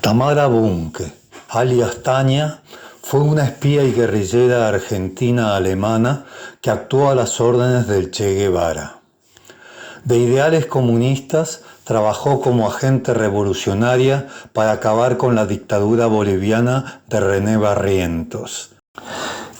Tamara Bunke, alias Tania, fue una espía y guerrillera argentina-alemana que actuó a las órdenes del Che Guevara. De ideales comunistas, trabajó como agente revolucionaria para acabar con la dictadura boliviana de René Barrientos.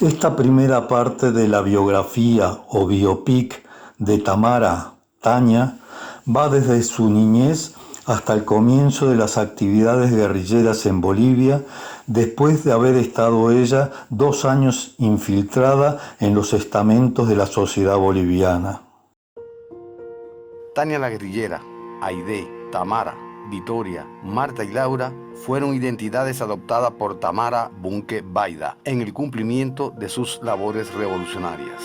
Esta primera parte de la biografía o biopic de Tamara, Tania, va desde su niñez hasta el comienzo de las actividades guerrilleras en Bolivia, después de haber estado ella 2 años infiltrada en los estamentos de la sociedad boliviana. Tania la guerrillera, Aide, Tamara, Victoria, Marta y Laura fueron identidades adoptadas por Tamara Bunke Baida en el cumplimiento de sus labores revolucionarias.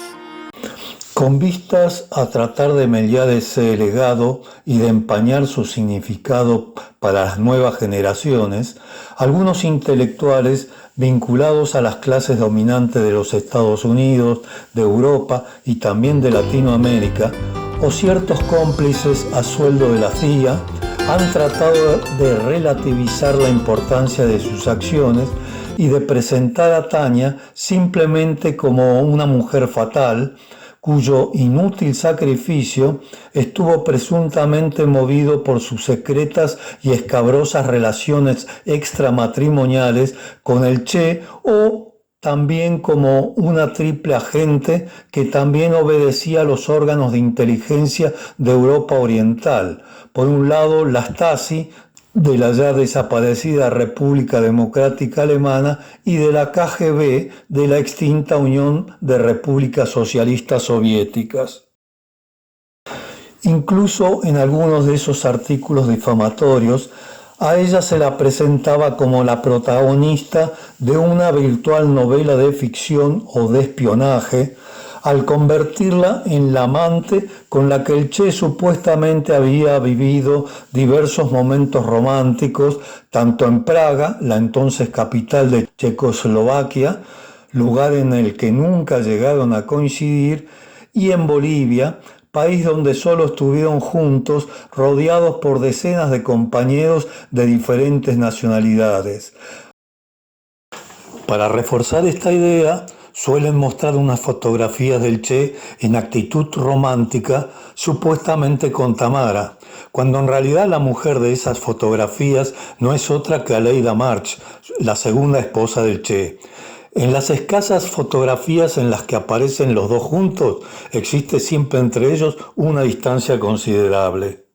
Con vistas a tratar de mediar ese legado y de empañar su significado para las nuevas generaciones, algunos intelectuales vinculados a las clases dominantes de los Estados Unidos, de Europa y también de Latinoamérica, o ciertos cómplices a sueldo de la CIA, han tratado de relativizar la importancia de sus acciones y de presentar a Tania simplemente como una mujer fatal, cuyo inútil sacrificio estuvo presuntamente movido por sus secretas y escabrosas relaciones extramatrimoniales con el Che, o también como una triple agente que también obedecía a los órganos de inteligencia de Europa Oriental. Por un lado, la Stasi, de la ya desaparecida República Democrática Alemana, y de la KGB, de la extinta Unión de Repúblicas Socialistas Soviéticas. Incluso en algunos de esos artículos difamatorios, a ella se la presentaba como la protagonista de una virtual novela de ficción o de espionaje, al convertirla en la amante con la que el Che supuestamente había vivido diversos momentos románticos, tanto en Praga, la entonces capital de Checoslovaquia, lugar en el que nunca llegaron a coincidir, y en Bolivia, país donde solo estuvieron juntos, rodeados por decenas de compañeros de diferentes nacionalidades. Para reforzar esta idea, suelen mostrar unas fotografías del Che en actitud romántica, supuestamente con Tamara, cuando en realidad la mujer de esas fotografías no es otra que Aleida March, la segunda esposa del Che. En las escasas fotografías en las que aparecen los dos juntos, existe siempre entre ellos una distancia considerable.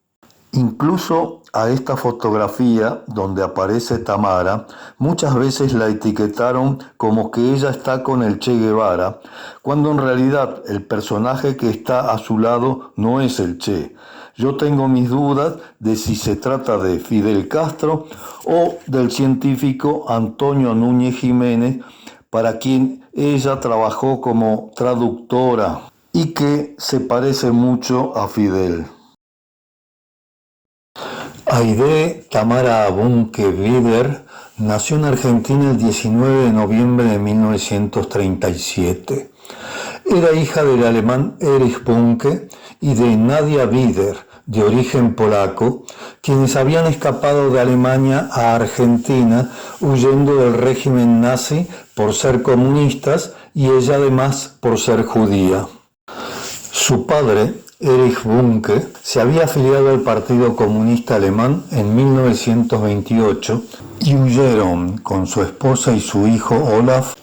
Incluso a esta fotografía donde aparece Tamara, muchas veces la etiquetaron como que ella está con el Che Guevara, cuando en realidad el personaje que está a su lado no es el Che. Yo tengo mis dudas de si se trata de Fidel Castro o del científico Antonio Núñez Jiménez, para quien ella trabajó como traductora y que se parece mucho a Fidel. Aide Tamara Bunke Bieder nació en Argentina el 19 de noviembre de 1937. Era hija del alemán Erich Bunke y de Nadia Bieder, de origen polaco, quienes habían escapado de Alemania a Argentina huyendo del régimen nazi por ser comunistas y ella además por ser judía. Su padre, Erich Bunke, se había afiliado al Partido Comunista Alemán en 1928 y huyeron con su esposa y su hijo Olaf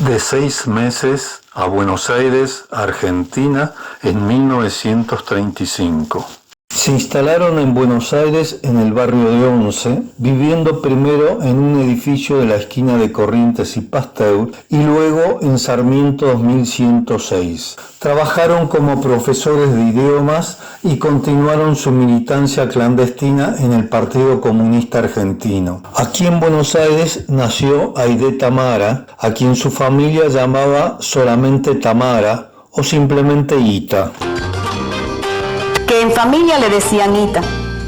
de 6 meses a Buenos Aires, Argentina, en 1935. Se instalaron en Buenos Aires en el barrio de Once, viviendo primero en un edificio de la esquina de Corrientes y Pasteur y luego en Sarmiento 2106. Trabajaron como profesores de idiomas y continuaron su militancia clandestina en el Partido Comunista Argentino. Aquí en Buenos Aires nació Aide Tamara, a quien su familia llamaba solamente Tamara o simplemente Ita. Que en familia le decían Ita,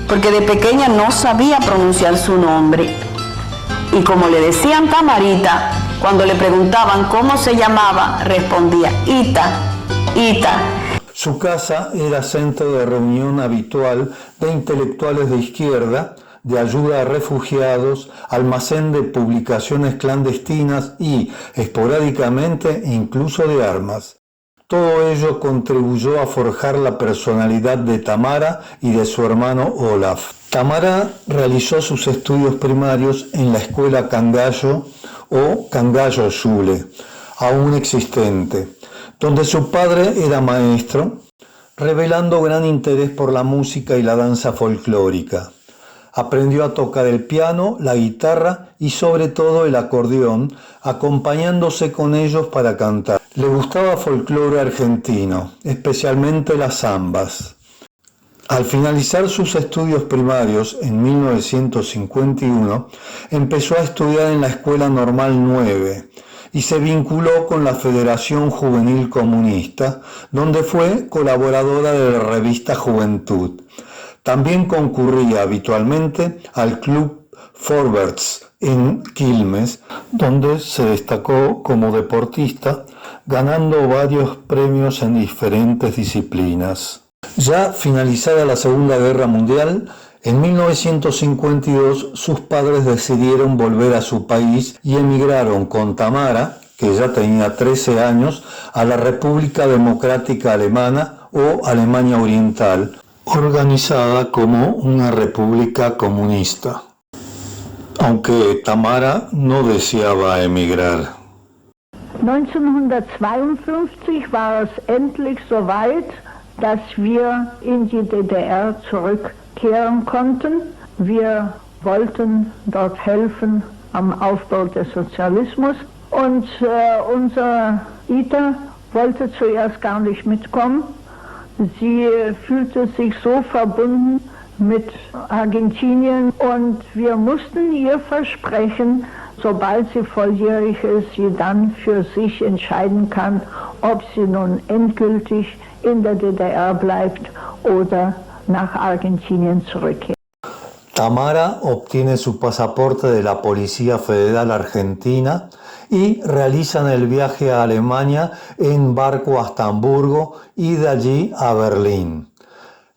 porque de pequeña no sabía pronunciar su nombre. Y como le decían Tamarita, cuando le preguntaban cómo se llamaba, respondía Ita, Ita. Su casa era centro de reunión habitual de intelectuales de izquierda, de ayuda a refugiados, almacén de publicaciones clandestinas y, esporádicamente, incluso de armas. Todo ello contribuyó a forjar la personalidad de Tamara y de su hermano Olaf. Tamara realizó sus estudios primarios en la escuela Cangallo o Cangallo Schule, aún existente, donde su padre era maestro, revelando gran interés por la música y la danza folclórica. Aprendió a tocar el piano, la guitarra y sobre todo el acordeón, acompañándose con ellos para cantar. Le gustaba folclore argentino, especialmente las zambas. Al finalizar sus estudios primarios en 1951, empezó a estudiar en la Escuela Normal 9 y se vinculó con la Federación Juvenil Comunista, donde fue colaboradora de la revista Juventud. También concurría habitualmente al Club Forberts en Quilmes, donde se destacó como deportista, ganando varios premios en diferentes disciplinas. Ya finalizada la Segunda Guerra Mundial, en 1952 sus padres decidieron volver a su país y emigraron con Tamara, que ya tenía 13 años, a la República Democrática Alemana o Alemania Oriental, organizada como una república comunista, aunque Tamara no deseaba emigrar. 1952 war es endlich soweit, dass wir in die DDR zurückkehren konnten. Wir wollten dort helfen am Aufbau des Sozialismus und unser Ita wollte zuerst gar nicht mitkommen. Sie fühlte sich so verbunden mit Argentinien und wir mussten ihr versprechen, sobald sie volljährig ist, sie dann für sich entscheiden kann, ob sie nun endgültig in der DDR bleibt oder nach Argentinien zurückkehrt. Tamara obtiene su pasaporte de la Policía Federal Argentina y realizan el viaje a Alemania en barco hasta Hamburgo y de allí a Berlín.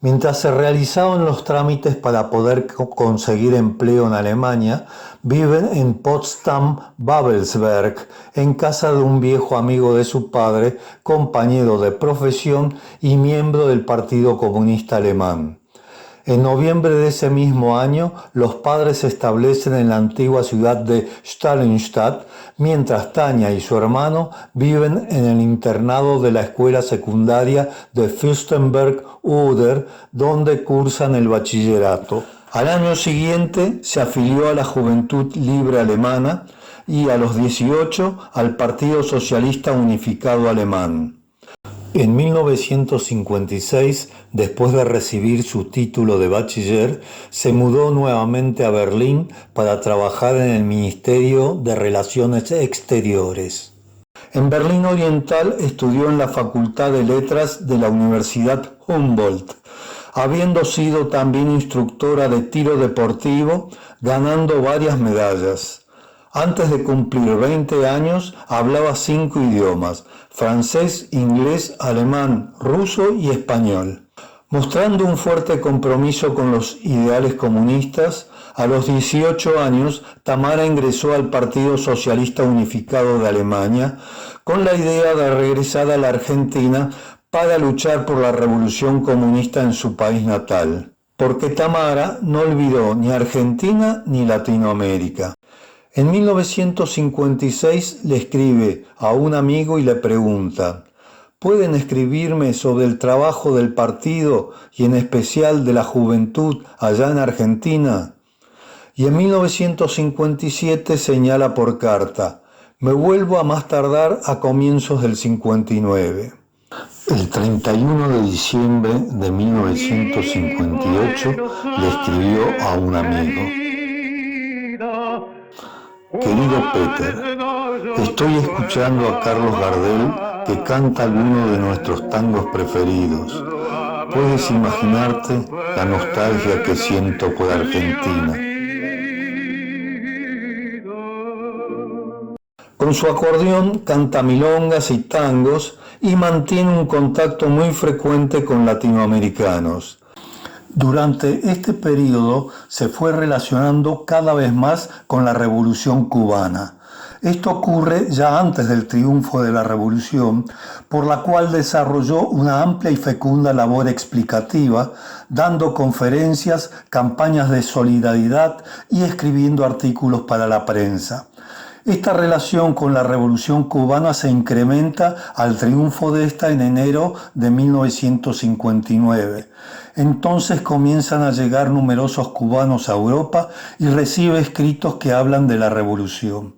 Mientras se realizaban los trámites para poder conseguir empleo en Alemania, viven en Potsdam-Babelsberg, en casa de un viejo amigo de su padre, compañero de profesión y miembro del Partido Comunista Alemán. En noviembre de ese mismo año, los padres se establecen en la antigua ciudad de Stalinstadt, mientras Tania y su hermano viven en el internado de la escuela secundaria de Fürstenberg-Oder, donde cursan el bachillerato. Al año siguiente se afilió a la Juventud Libre Alemana y a los 18 al Partido Socialista Unificado Alemán. En 1956, después de recibir su título de bachiller, se mudó nuevamente a Berlín para trabajar en el Ministerio de Relaciones Exteriores. En Berlín Oriental estudió en la Facultad de Letras de la Universidad Humboldt, habiendo sido también instructora de tiro deportivo, ganando varias medallas. Antes de cumplir 20 años, hablaba 5 idiomas: francés, inglés, alemán, ruso y español. Mostrando un fuerte compromiso con los ideales comunistas, a los 18 años, Tamara ingresó al Partido Socialista Unificado de Alemania, con la idea de regresar a la Argentina para luchar por la revolución comunista en su país natal. Porque Tamara no olvidó ni Argentina ni Latinoamérica. En 1956 le escribe a un amigo y le pregunta: ¿pueden escribirme sobre el trabajo del partido y en especial de la juventud allá en Argentina? Y en 1957 señala por carta: me vuelvo a más tardar a comienzos del 59. El 31 de diciembre de 1958 le escribió a un amigo: querido Peter, estoy escuchando a Carlos Gardel que canta alguno de nuestros tangos preferidos. Puedes imaginarte la nostalgia que siento por Argentina. Con su acordeón canta milongas y tangos y mantiene un contacto muy frecuente con latinoamericanos. Durante este periodo se fue relacionando cada vez más con la Revolución cubana. Esto ocurre ya antes del triunfo de la Revolución, por la cual desarrolló una amplia y fecunda labor explicativa, dando conferencias, campañas de solidaridad y escribiendo artículos para la prensa. Esta relación con la Revolución cubana se incrementa al triunfo de esta en enero de 1959. Entonces comienzan a llegar numerosos cubanos a Europa y recibe escritos que hablan de la Revolución.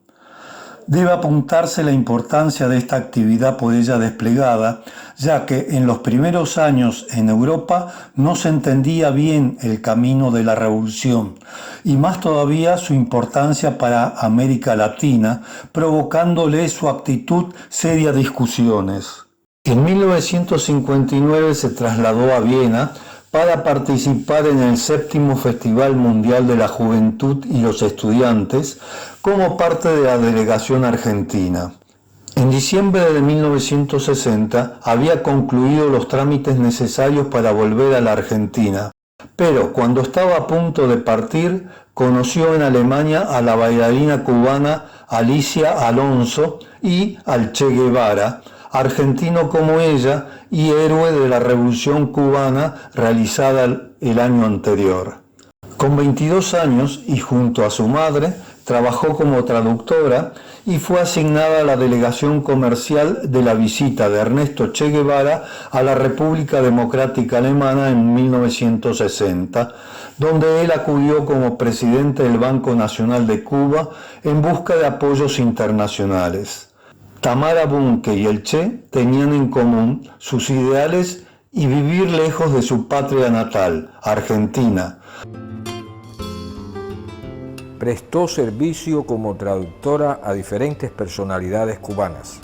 Debe apuntarse la importancia de esta actividad por ella desplegada, ya que en los primeros años en Europa no se entendía bien el camino de la revolución, y más todavía su importancia para América Latina, provocándole su actitud serias discusiones. En 1959 se trasladó a Viena para participar en el 7º Festival Mundial de la Juventud y los Estudiantes como parte de la delegación argentina. En diciembre de 1960 había concluido los trámites necesarios para volver a la Argentina, pero cuando estaba a punto de partir, conoció en Alemania a la bailarina cubana Alicia Alonso y al Che Guevara, argentino como ella y héroe de la Revolución cubana realizada el año anterior. Con 22 años y junto a su madre, trabajó como traductora y fue asignada a la delegación comercial de la visita de Ernesto Che Guevara a la República Democrática Alemana en 1960, donde él acudió como presidente del Banco Nacional de Cuba en busca de apoyos internacionales. Tamara Bunke y el Che tenían en común sus ideales y vivir lejos de su patria natal, Argentina. Prestó servicio como traductora a diferentes personalidades cubanas,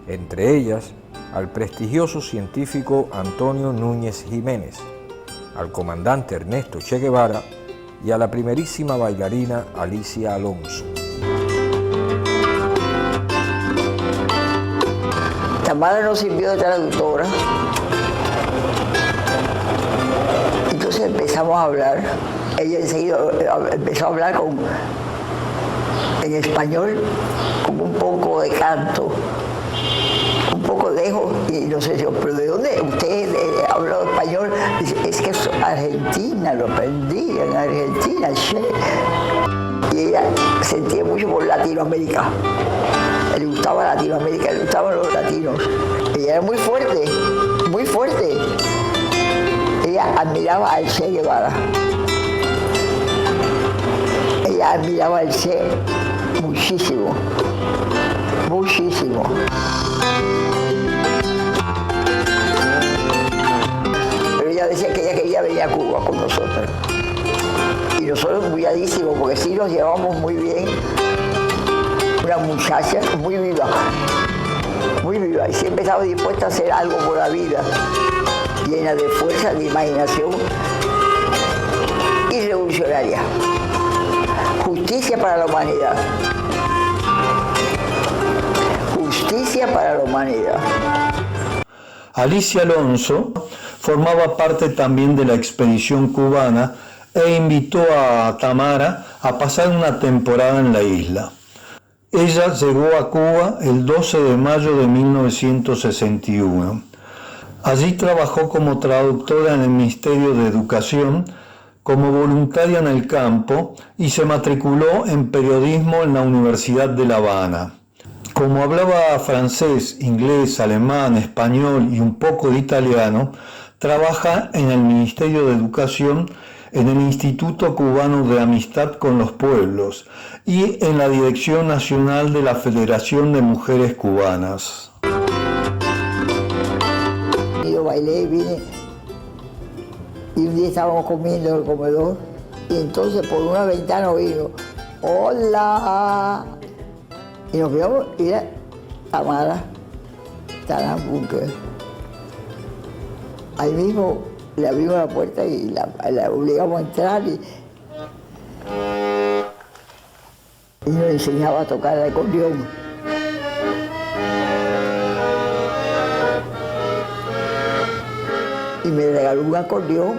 entre ellas al prestigioso científico Antonio Núñez Jiménez, al comandante Ernesto Che Guevara y a la primerísima bailarina Alicia Alonso. Tamara nos sirvió de traductora. Entonces empezamos a hablar. Ella enseguida empezó a hablar en español, con un poco de canto, un poco dejo, y no sé yo, pero ¿de dónde usted habló español? Dice, es que es Argentina, lo aprendí en Argentina, che. Y ella sentía mucho por Latinoamérica. Le gustaba Latinoamérica, le gustaban los latinos. Ella era muy fuerte, muy fuerte. Ella admiraba al Che Guevara. Ella admiraba al Che muchísimo, muchísimo. Pero ella decía que ella quería venir a Cuba con nosotros. Y nosotros cuidadísimos, porque sí nos llevamos muy bien. Una muchacha muy viva, y siempre estaba dispuesta a hacer algo por la vida, llena de fuerza, de imaginación y revolucionaria. Justicia para la humanidad. Justicia para la humanidad. Alicia Alonso formaba parte también de la expedición cubana e invitó a Tamara a pasar una temporada en la isla. Ella llegó a Cuba el 12 de mayo de 1961. Allí trabajó como traductora en el Ministerio de Educación, como voluntaria en el campo y se matriculó en periodismo en la Universidad de La Habana. Como hablaba francés, inglés, alemán, español y un poco de italiano, trabaja en el Ministerio de Educación, en el Instituto Cubano de Amistad con los Pueblos y en la Dirección Nacional de la Federación de Mujeres Cubanas. Yo bailé y vine, y un día estábamos comiendo en el comedor, y entonces por una ventana oímos, ¡hola! Y nos vimos, y era Tamara Bunke. Ahí mismo le abrimos la puerta y la obligamos a entrar y nos enseñaba a tocar el acordeón. Y me regaló un acordeón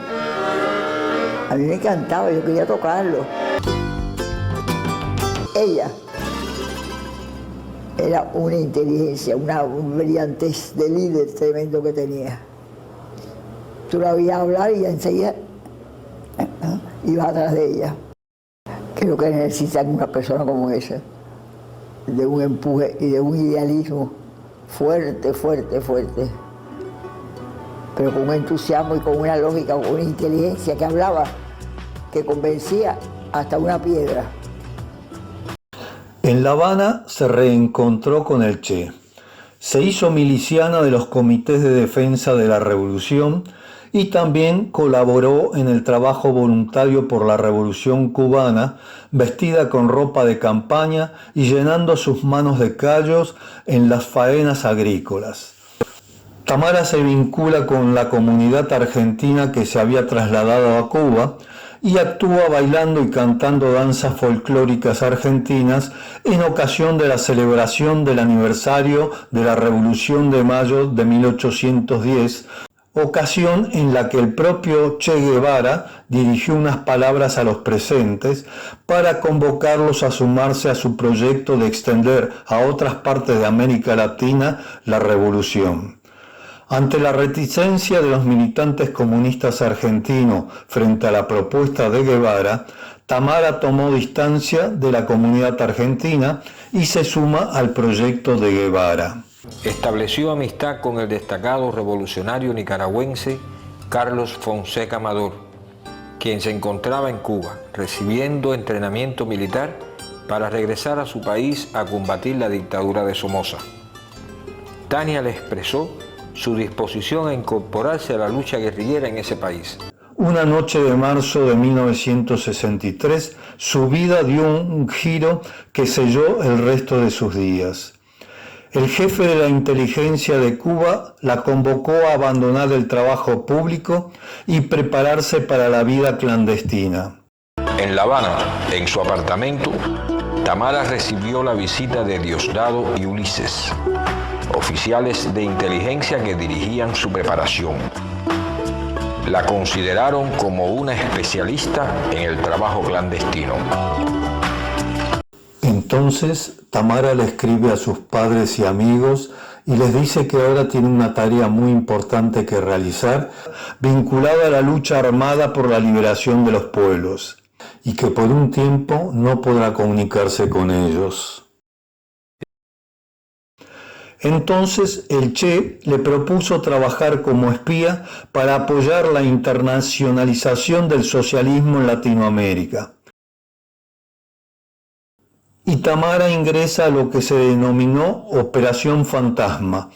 A mí me encantaba, yo quería tocarlo. Ella era una inteligencia, una brillantez de líder tremendo que tenía. Tú la veías hablar y ya enseguida ibas atrás de ella. Creo que necesitan una persona como esa, de un empuje y de un idealismo fuerte, fuerte, fuerte, pero con un entusiasmo y con una lógica, con una inteligencia que hablaba, que convencía hasta una piedra. En La Habana se reencontró con el Che. Se hizo miliciana de los comités de defensa de la revolución y también colaboró en el trabajo voluntario por la revolución cubana, vestida con ropa de campaña y llenando sus manos de callos en las faenas agrícolas. Tamara se vincula con la comunidad argentina que se había trasladado a Cuba y actúa bailando y cantando danzas folclóricas argentinas en ocasión de la celebración del aniversario de la Revolución de Mayo de 1810, ocasión en la que el propio Che Guevara dirigió unas palabras a los presentes para convocarlos a sumarse a su proyecto de extender a otras partes de América Latina la revolución. Ante la reticencia de los militantes comunistas argentinos frente a la propuesta de Guevara, Tamara tomó distancia de la comunidad argentina y se suma al proyecto de Guevara. Estableció amistad con el destacado revolucionario nicaragüense Carlos Fonseca Amador, quien se encontraba en Cuba recibiendo entrenamiento militar para regresar a su país a combatir la dictadura de Somoza. Tania le expresó su disposición a incorporarse a la lucha guerrillera en ese país. Una noche de marzo de 1963, su vida dio un giro que selló el resto de sus días. El jefe de la inteligencia de Cuba la convocó a abandonar el trabajo público y prepararse para la vida clandestina. En La Habana, en su apartamento, Tamara recibió la visita de Diosdado y Ulises, oficiales de inteligencia que dirigían su preparación. La consideraron como una especialista en el trabajo clandestino. Entonces, Tamara le escribe a sus padres y amigos y les dice que ahora tiene una tarea muy importante que realizar, vinculada a la lucha armada por la liberación de los pueblos, y que por un tiempo no podrá comunicarse con ellos. Entonces el Che le propuso trabajar como espía para apoyar la internacionalización del socialismo en Latinoamérica. Y Tamara ingresa a lo que se denominó Operación Fantasma,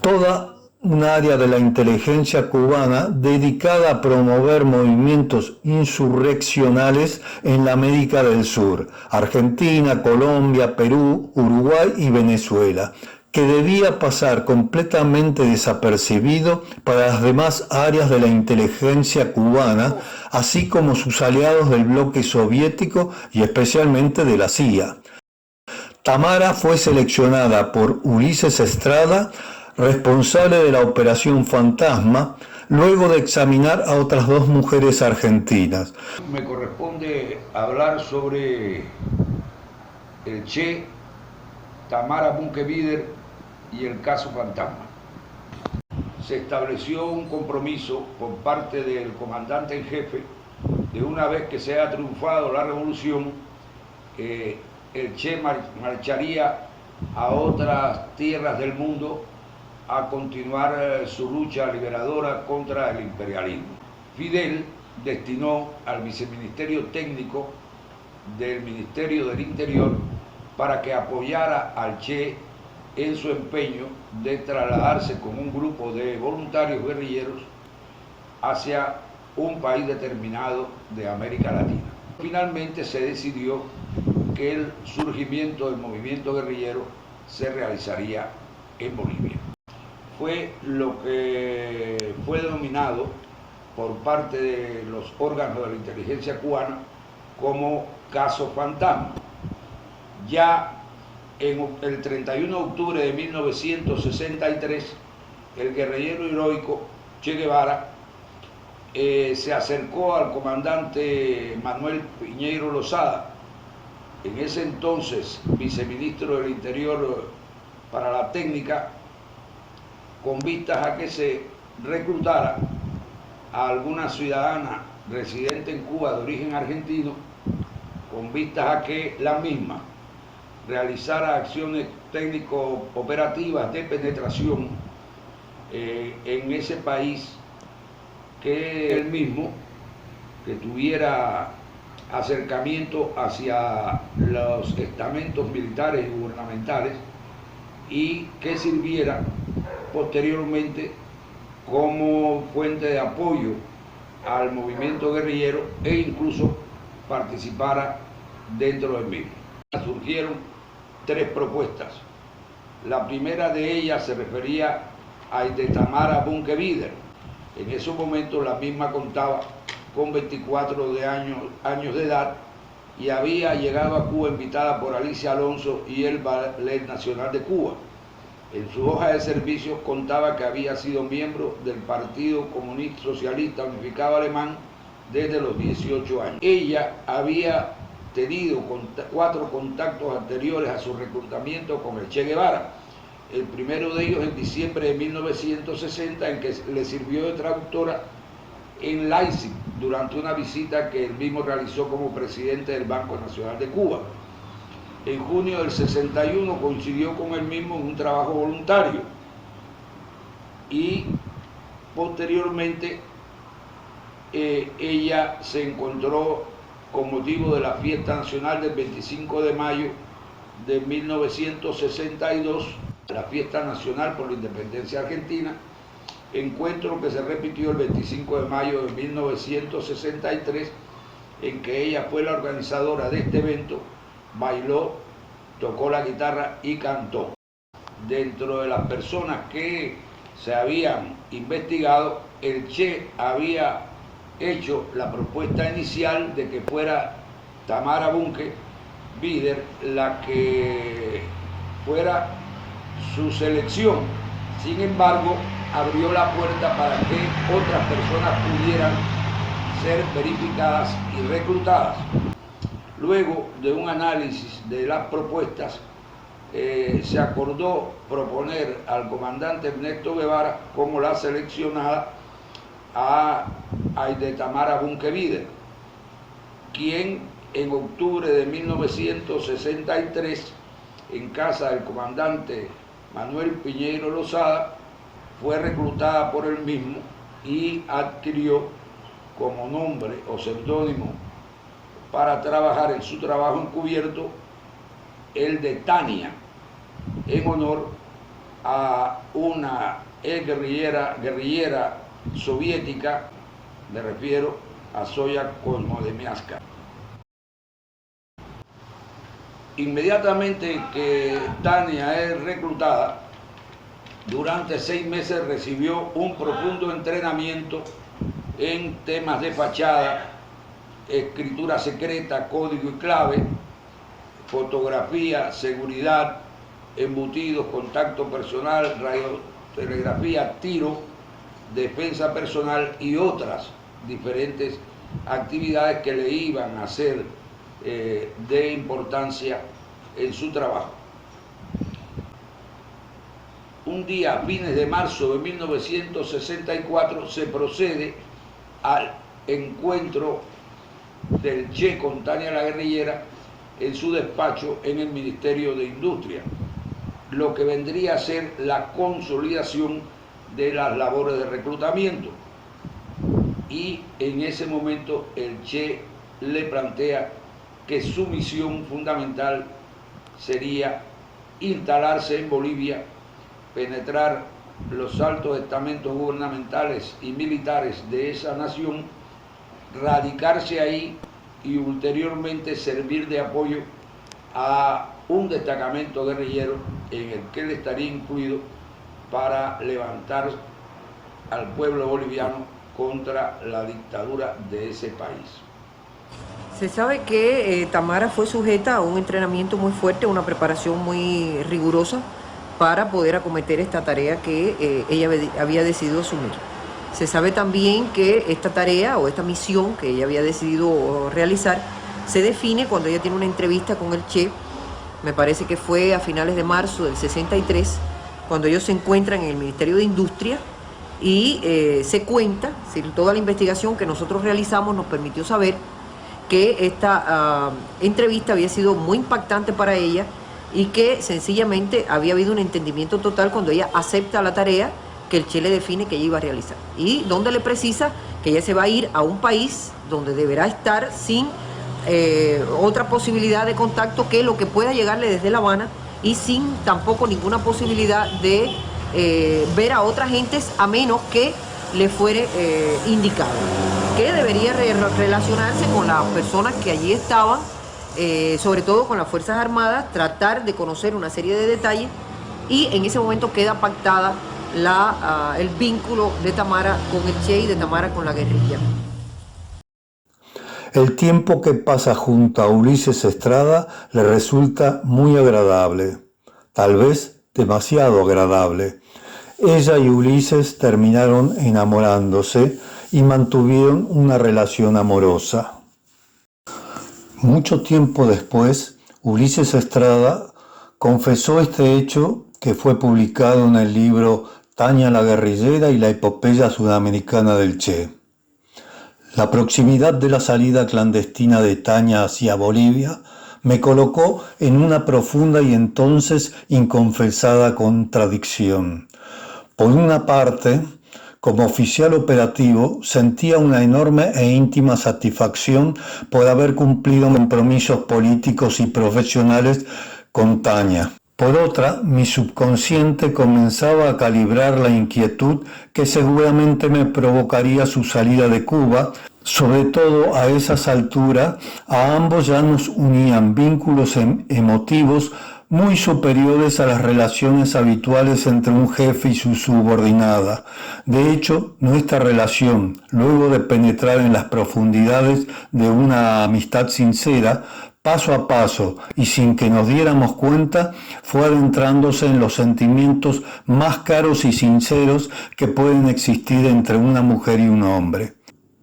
toda un área de la inteligencia cubana dedicada a promover movimientos insurreccionales en la América del Sur, Argentina, Colombia, Perú, Uruguay y Venezuela, que debía pasar completamente desapercibido para las demás áreas de la inteligencia cubana, así como sus aliados del bloque soviético y especialmente de la CIA. Tamara fue seleccionada por Ulises Estrada, responsable de la Operación Fantasma, luego de examinar a otras dos mujeres argentinas. Me corresponde hablar sobre el Che, Tamara Bunke-Bider y el caso Fantasma. Se estableció un compromiso por parte del comandante en jefe de una vez que se haya triunfado la revolución, el Che marcharía a otras tierras del mundo a continuar su lucha liberadora contra el imperialismo. Fidel destinó al viceministerio técnico del Ministerio del Interior para que apoyara al Che en su empeño de trasladarse con un grupo de voluntarios guerrilleros hacia un país determinado de América Latina. Finalmente se decidió que el surgimiento del movimiento guerrillero se realizaría en Bolivia. Fue lo que fue denominado por parte de los órganos de la inteligencia cubana como caso Fantasma. Ya en el 31 de octubre de 1963, el guerrillero heroico Che Guevara se acercó al comandante Manuel Piñeiro Lozada, en ese entonces viceministro del Interior para la técnica, con vistas a que se reclutara a alguna ciudadana residente en Cuba de origen argentino, con vistas a que la misma realizara acciones técnico-operativas de penetración en ese país, que él mismo, que tuviera acercamiento hacia los estamentos militares y gubernamentales y que sirviera posteriormente como fuente de apoyo al movimiento guerrillero e incluso participara dentro del mismo. Surgieron 3 propuestas. La primera de ellas se refería a Tamara Bunke Bider. En ese momento la misma contaba con 24 años de edad y había llegado a Cuba invitada por Alicia Alonso y el Ballet Nacional de Cuba. En su hoja de servicios contaba que había sido miembro del Partido Comunista Socialista Unificado Alemán desde los 18 años. Ella había tenido 4 contactos anteriores a su reclutamiento con el Che Guevara. El primero de ellos en diciembre de 1960, en que le sirvió de traductora en Leipzig durante una visita que él mismo realizó como presidente del Banco Nacional de Cuba. En junio del 61 coincidió con él mismo en un trabajo voluntario y posteriormente ella se encontró con motivo de la fiesta nacional del 25 de mayo de 1962, la fiesta nacional por la independencia argentina, encuentro que se repitió el 25 de mayo de 1963, en que ella fue la organizadora de este evento, bailó, tocó la guitarra y cantó. Dentro de las personas que se habían investigado, el Che había hecho la propuesta inicial de que fuera Tamara Bunke Bider la que fuera su selección. Sin embargo, abrió la puerta para que otras personas pudieran ser verificadas y reclutadas. Luego de un análisis de las propuestas, se acordó proponer al comandante Ernesto Guevara como la seleccionada a Tamara Bunke Bider, quien en octubre de 1963, en casa del comandante Manuel Piñeiro Lozada, fue reclutada por él mismo y adquirió como nombre o seudónimo para trabajar en su trabajo encubierto el de Tania, en honor a una guerrillera soviética, me refiero a Zoya Kosmodemiaska. Inmediatamente que Tania es reclutada, durante 6 meses recibió un profundo entrenamiento en temas de fachada, escritura secreta, código y clave, fotografía, seguridad, embutidos, contacto personal, radiotelegrafía, tiro, defensa personal y otras diferentes actividades que le iban a ser de importancia en su trabajo. Un día, a fines de marzo de 1964, se procede al encuentro del Che con Tania la guerrillera en su despacho en el Ministerio de Industria, lo que vendría a ser la consolidación de las labores de reclutamiento. Y en ese momento el Che le plantea que su misión fundamental sería instalarse en Bolivia, penetrar los altos estamentos gubernamentales y militares de esa nación, radicarse ahí y ulteriormente servir de apoyo a un destacamento guerrillero en el que él estaría incluido para levantar al pueblo boliviano contra la dictadura de ese país. Se sabe que Tamara fue sujeta a un entrenamiento muy fuerte, una preparación muy rigurosa para poder acometer esta tarea que ella había decidido asumir. Se sabe también que esta tarea o esta misión que ella había decidido realizar se define cuando ella tiene una entrevista con el Che, me parece que fue a finales de marzo del 63, cuando ellos se encuentran en el Ministerio de Industria y se cuenta, toda la investigación que nosotros realizamos nos permitió saber que esta entrevista había sido muy impactante para ella y que sencillamente había habido un entendimiento total cuando ella acepta la tarea que el Che le define que ella iba a realizar, y donde le precisa que ella se va a ir a un país donde deberá estar sin otra posibilidad de contacto que lo que pueda llegarle desde La Habana, y sin tampoco ninguna posibilidad de ver a otras gentes a menos que le fuere indicado, que debería relacionarse con las personas que allí estaban, sobre todo con las Fuerzas Armadas, tratar de conocer una serie de detalles, y en ese momento queda pactada el vínculo de Tamara con el Che y de Tamara con la guerrilla. El tiempo que pasa junto a Ulises Estrada le resulta muy agradable, tal vez demasiado agradable. Ella y Ulises terminaron enamorándose y mantuvieron una relación amorosa. Mucho tiempo después, Ulises Estrada confesó este hecho, que fue publicado en el libro Tania la guerrillera y la epopeya sudamericana del Che. La proximidad de la salida clandestina de Tania hacia Bolivia me colocó en una profunda y entonces inconfesada contradicción. Por una parte, como oficial operativo, sentía una enorme e íntima satisfacción por haber cumplido compromisos políticos y profesionales con Tania. Por otra, mi subconsciente comenzaba a calibrar la inquietud que seguramente me provocaría su salida de Cuba. Sobre todo a esas alturas, a ambos ya nos unían vínculos emotivos muy superiores a las relaciones habituales entre un jefe y su subordinada. De hecho, nuestra relación, luego de penetrar en las profundidades de una amistad sincera, paso a paso y sin que nos diéramos cuenta, fue adentrándose en los sentimientos más caros y sinceros que pueden existir entre una mujer y un hombre.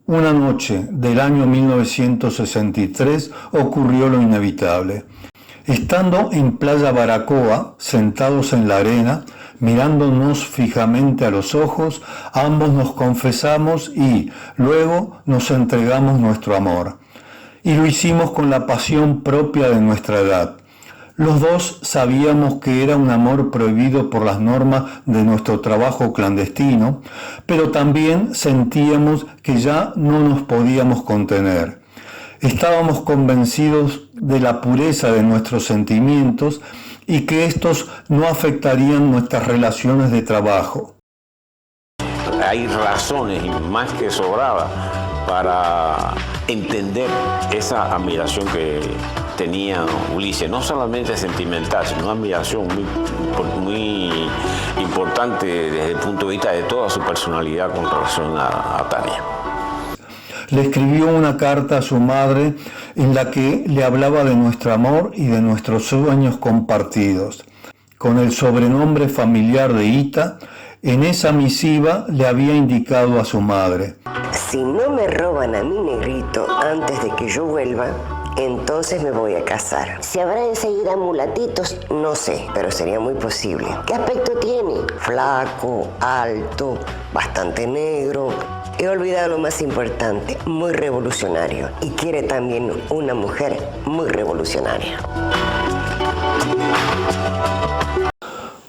Una noche del año 1963 ocurrió lo inevitable. Estando en Playa Baracoa, sentados en la arena, mirándonos fijamente a los ojos, ambos nos confesamos y luego nos entregamos nuestro amor. Y lo hicimos con la pasión propia de nuestra edad. Los dos sabíamos que era un amor prohibido por las normas de nuestro trabajo clandestino, pero también sentíamos que ya no nos podíamos contener. Estábamos convencidos de la pureza de nuestros sentimientos y que estos no afectarían nuestras relaciones de trabajo. Hay razones más que sobradas para entender esa admiración que tenía Ulises, no solamente sentimental, sino una admiración muy importante desde el punto de vista de toda su personalidad con relación a Tania. Le escribió una carta a su madre en la que le hablaba de nuestro amor y de nuestros sueños compartidos. Con el sobrenombre familiar de Ita, en esa misiva le había indicado a su madre: si no me roban a mi negrito antes de que yo vuelva, entonces me voy a casar. Si habrá enseguida mulatitos, no sé, pero sería muy posible. ¿Qué aspecto tiene? Flaco, alto, bastante negro. He olvidado lo más importante, muy revolucionario. Y quiere también una mujer muy revolucionaria.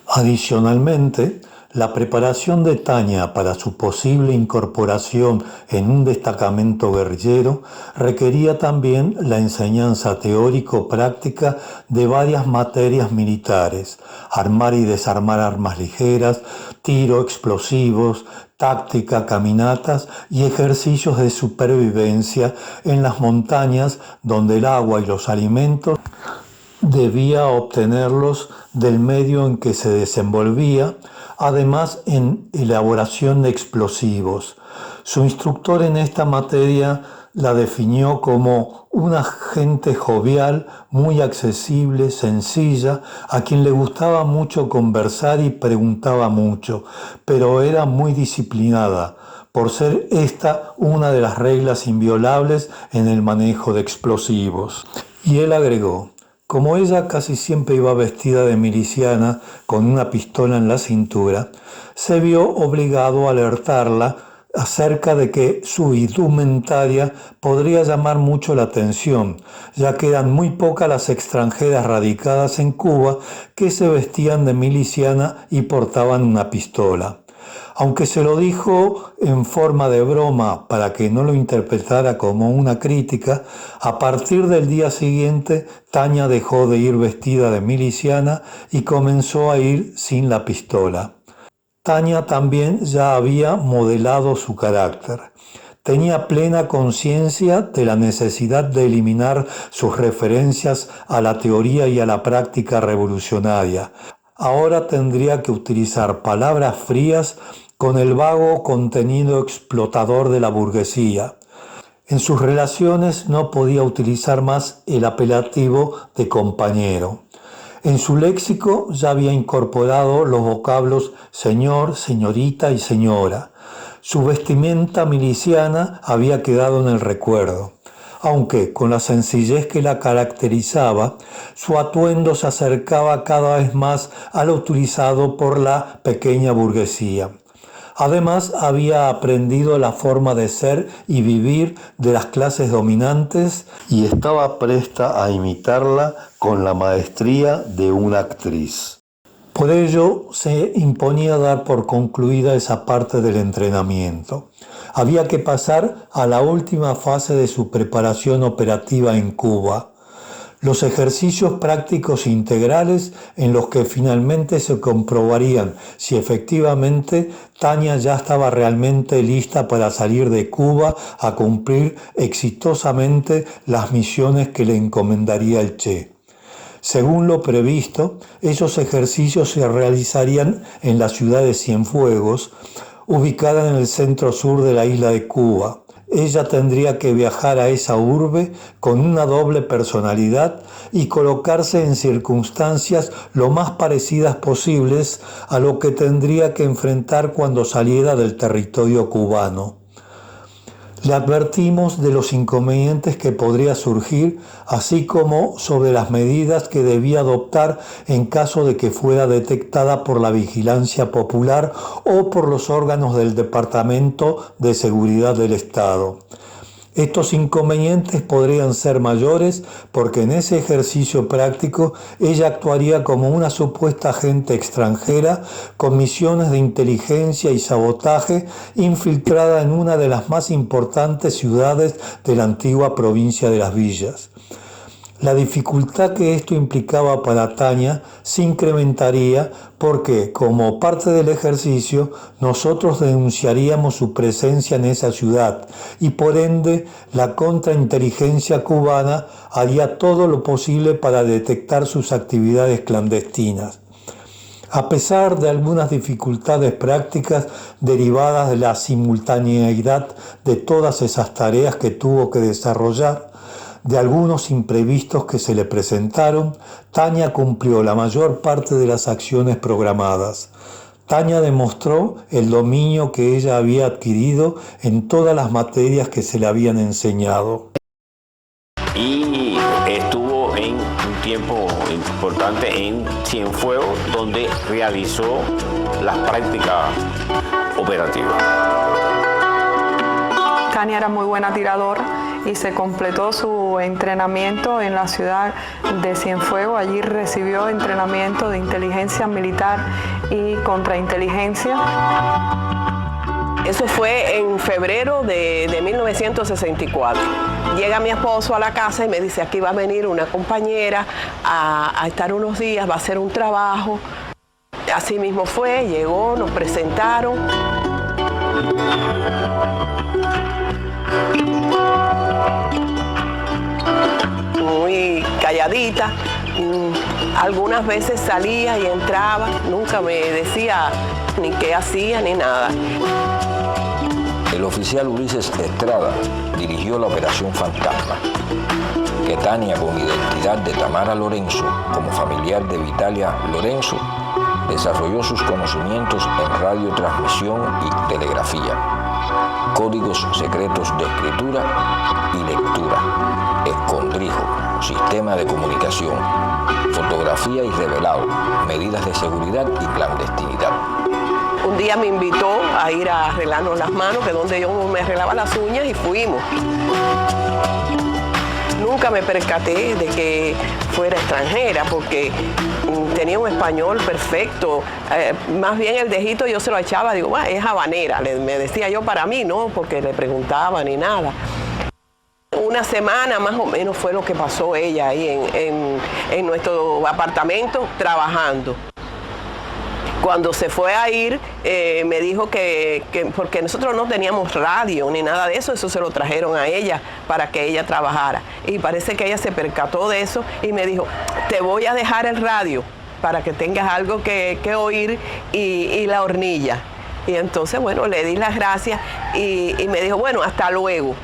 Adicionalmente, la preparación de Tania para su posible incorporación en un destacamento guerrillero requería también la enseñanza teórico-práctica de varias materias militares: armar y desarmar armas ligeras, tiro, explosivos, táctica, caminatas y ejercicios de supervivencia en las montañas, donde el agua y los alimentos debía obtenerlos del medio en que se desenvolvía, además en elaboración de explosivos. Su instructor en esta materia la definió como una gente jovial, muy accesible, sencilla, a quien le gustaba mucho conversar y preguntaba mucho, pero era muy disciplinada, por ser esta una de las reglas inviolables en el manejo de explosivos. Y él agregó: como ella casi siempre iba vestida de miliciana con una pistola en la cintura, se vio obligado a alertarla acerca de que su indumentaria podría llamar mucho la atención, ya que eran muy pocas las extranjeras radicadas en Cuba que se vestían de miliciana y portaban una pistola. Aunque se lo dijo en forma de broma para que no lo interpretara como una crítica, a partir del día siguiente Tania dejó de ir vestida de miliciana y comenzó a ir sin la pistola. Tania también ya había modelado su carácter. Tenía plena conciencia de la necesidad de eliminar sus referencias a la teoría y a la práctica revolucionaria. Ahora tendría que utilizar palabras frías con el vago contenido explotador de la burguesía. En sus relaciones no podía utilizar más el apelativo de compañero. En su léxico ya había incorporado los vocablos señor, señorita y señora. Su vestimenta miliciana había quedado en el recuerdo, aunque con la sencillez que la caracterizaba, su atuendo se acercaba cada vez más a lo utilizado por la pequeña burguesía. Además, había aprendido la forma de ser y vivir de las clases dominantes y estaba presta a imitarla con la maestría de una actriz. Por ello, se imponía dar por concluida esa parte del entrenamiento. Había que pasar a la última fase de su preparación operativa en Cuba, los ejercicios prácticos integrales en los que finalmente se comprobarían si efectivamente Tania ya estaba realmente lista para salir de Cuba a cumplir exitosamente las misiones que le encomendaría el Che. Según lo previsto, esos ejercicios se realizarían en la ciudad de Cienfuegos, ubicada en el centro sur de la isla de Cuba. Ella tendría que viajar a esa urbe con una doble personalidad y colocarse en circunstancias lo más parecidas posibles a lo que tendría que enfrentar cuando saliera del territorio cubano. Le advertimos de los inconvenientes que podría surgir, así como sobre las medidas que debía adoptar en caso de que fuera detectada por la vigilancia popular o por los órganos del Departamento de Seguridad del Estado. Estos inconvenientes podrían ser mayores porque en ese ejercicio práctico ella actuaría como una supuesta agente extranjera con misiones de inteligencia y sabotaje infiltrada en una de las más importantes ciudades de la antigua provincia de Las Villas. La dificultad que esto implicaba para Tania se incrementaría porque, como parte del ejercicio, nosotros denunciaríamos su presencia en esa ciudad y, por ende, la contrainteligencia cubana haría todo lo posible para detectar sus actividades clandestinas. A pesar de algunas dificultades prácticas derivadas de la simultaneidad de todas esas tareas que tuvo que desarrollar, de algunos imprevistos que se le presentaron, Tania cumplió la mayor parte de las acciones programadas. Tania demostró el dominio que ella había adquirido en todas las materias que se le habían enseñado. Y estuvo en un tiempo importante en Cienfuegos, donde realizó las prácticas operativas. Tania era muy buena tiradora y se completó su entrenamiento en la ciudad de Cienfuegos. Allí recibió entrenamiento de inteligencia militar y contrainteligencia. Eso fue en febrero de 1964. Llega mi esposo a la casa y me dice, aquí va a venir una compañera a estar unos días, va a hacer un trabajo. Así mismo fue, llegó, nos presentaron. Muy calladita, algunas veces salía y entraba, nunca me decía ni qué hacía ni nada. El oficial Ulises Estrada dirigió la Operación Fantasma, que Tania, con identidad de Tamara Lorenzo como familiar de Vitalia Lorenzo, desarrolló sus conocimientos en radiotransmisión y telegrafía, códigos secretos de escritura y lectura, escondrijo, sistema de comunicación, fotografía y revelado, medidas de seguridad y clandestinidad. Un día me invitó a ir a arreglarnos las manos, que es donde yo me arreglaba las uñas, y fuimos. Nunca me percaté de que fuera extranjera, porque tenía un español perfecto. Más bien el dejito yo se lo echaba, digo, es habanera, me decía yo, para mí no, porque le preguntaba ni nada. Una semana más o menos fue lo que pasó ella ahí en nuestro apartamento trabajando. Cuando se fue a ir, me dijo que porque nosotros no teníamos radio ni nada de eso, eso se lo trajeron a ella para que ella trabajara. Y parece que ella se percató de eso y me dijo, te voy a dejar el radio para que tengas algo que oír y la hornilla. Y entonces, bueno, le di las gracias y me dijo, bueno, hasta luego.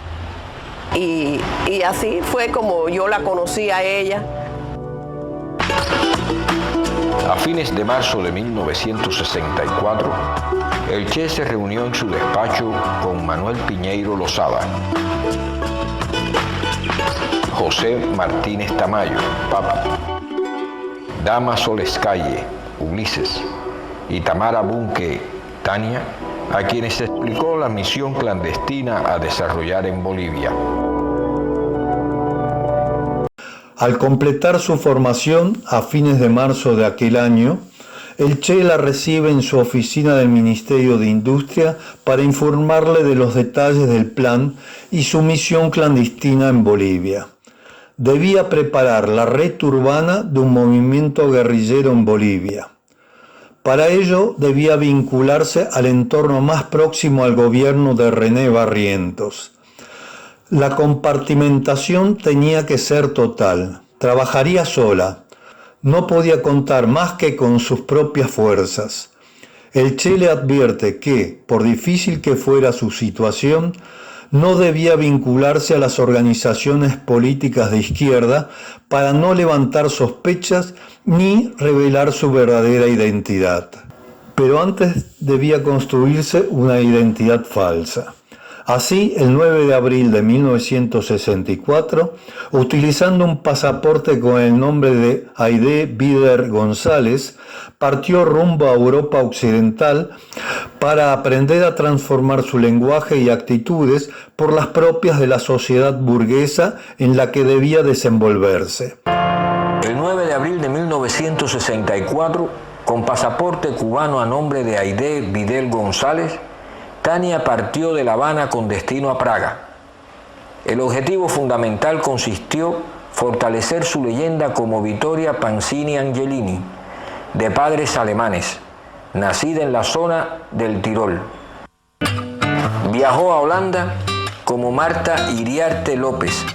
Y así fue como yo la conocí a ella. A fines de marzo de 1964, el Che se reunió en su despacho con Manuel Piñeiro Lozada, José Martínez Tamayo, Papa, Dama Solescalle, Ulises, y Tamara Bunke, Tania, a quienes se explicó la misión clandestina a desarrollar en Bolivia. Al completar su formación a fines de marzo de aquel año, el Che la recibe en su oficina del Ministerio de Industria para informarle de los detalles del plan y su misión clandestina en Bolivia. Debía preparar la red urbana de un movimiento guerrillero en Bolivia. Para ello debía vincularse al entorno más próximo al gobierno de René Barrientos. La compartimentación tenía que ser total. Trabajaría sola. No podía contar más que con sus propias fuerzas. El Che le advierte que, por difícil que fuera su situación, no debía vincularse a las organizaciones políticas de izquierda para no levantar sospechas ni revelar su verdadera identidad. Pero antes debía construirse una identidad falsa. Así, el 9 de abril de 1964, utilizando un pasaporte con el nombre de Aide Bider González, partió rumbo a Europa Occidental para aprender a transformar su lenguaje y actitudes por las propias de la sociedad burguesa en la que debía desenvolverse. El 9 de abril de 1964, con pasaporte cubano a nombre de Aide Bider González, Tania partió de La Habana con destino a Praga. El objetivo fundamental consistió fortalecer su leyenda como Vittoria Panzini Angelini, de padres alemanes, nacida en la zona del Tirol. Viajó a Holanda como Marta Iriarte López,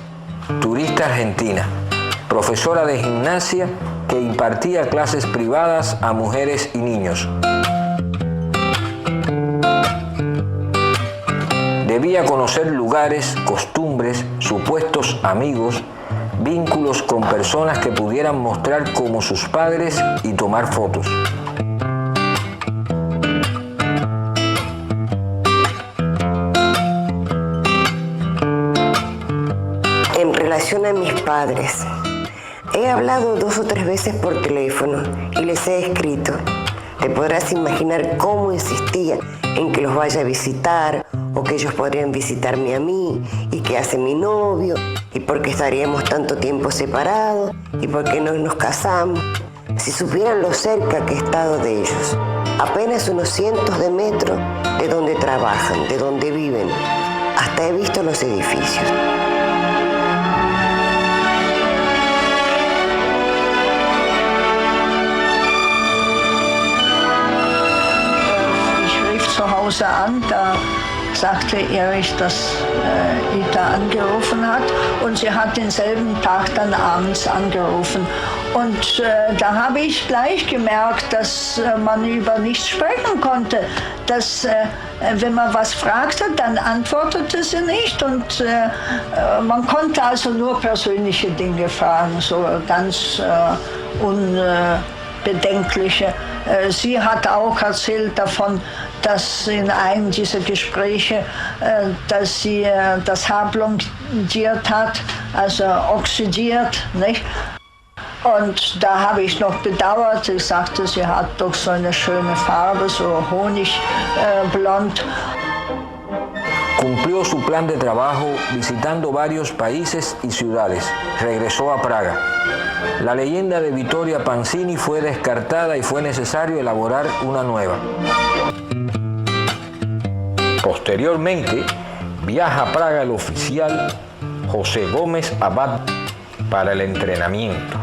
turista argentina, profesora de gimnasia que impartía clases privadas a mujeres y niños. Debía conocer lugares, costumbres, supuestos amigos, vínculos con personas que pudieran mostrar como sus padres y tomar fotos. En relación a mis padres, he hablado 2 o 3 veces por teléfono y les he escrito. Te podrás imaginar cómo insistía en que los vaya a visitar, o que ellos podrían visitarme a mí, y qué hace mi novio, y por qué estaríamos tanto tiempo separados, y por qué no nos casamos. Si supieran lo cerca que he estado de ellos, apenas unos cientos de metros de donde trabajan, de donde viven, hasta he visto los edificios. Zu Hause an, da sagte Erich, dass Ita angerufen hat, und sie hat denselben Tag dann abends angerufen. Und da habe ich gleich gemerkt, dass man über nichts sprechen konnte, dass wenn man was fragte, dann antwortete sie nicht, und man konnte also nur persönliche Dinge fragen, so ganz unbedenkliche. Sie hat auch erzählt davon, dass in einem dieser Gespräche, dass sie das Haar blondiert hat, also oxidiert, nicht? Und da habe ich noch bedauert, ich sagte, sie hat doch so eine schöne Farbe, so honigblond. Cumplió su plan de trabajo visitando varios países y ciudades. Regresó a Praga. La leyenda de Vittoria Panzini fue descartada y fue necesario elaborar una nueva. Posteriormente, viaja a Praga el oficial José Gómez Abad para el entrenamiento.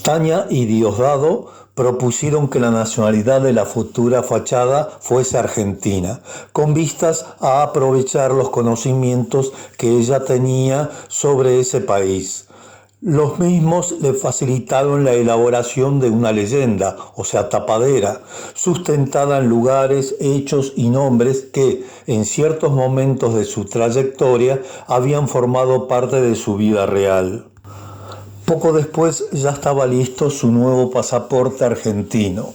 Tania y Diosdado propusieron que la nacionalidad de la futura fachada fuese argentina, con vistas a aprovechar los conocimientos que ella tenía sobre ese país. Los mismos le facilitaron la elaboración de una leyenda, o sea, tapadera, sustentada en lugares, hechos y nombres que, en ciertos momentos de su trayectoria, habían formado parte de su vida real. Poco después ya estaba listo su nuevo pasaporte argentino.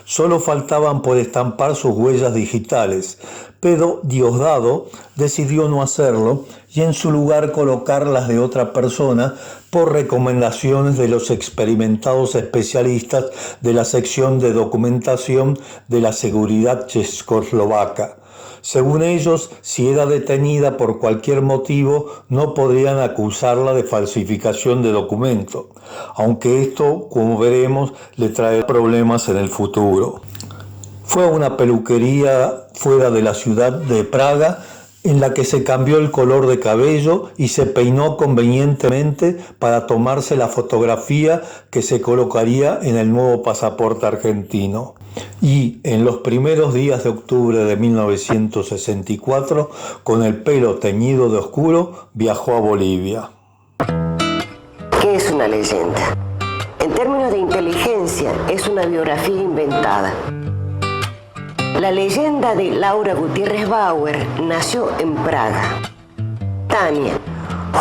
Solo faltaban por estampar sus huellas digitales, pero Diosdado decidió no hacerlo y en su lugar colocar las de otra persona por recomendaciones de los experimentados especialistas de la sección de documentación de la seguridad checoslovaca. Según ellos, si era detenida por cualquier motivo, no podrían acusarla de falsificación de documento, aunque esto, como veremos, le trae problemas en el futuro. Fue a una peluquería fuera de la ciudad de Praga, en la que se cambió el color de cabello y se peinó convenientemente para tomarse la fotografía que se colocaría en el nuevo pasaporte argentino. Y en los primeros días de octubre de 1964, con el pelo teñido de oscuro, viajó a Bolivia. ¿Qué es una leyenda? En términos de inteligencia, es una biografía inventada. La leyenda de Laura Gutiérrez Bauer nació en Praga. Tania,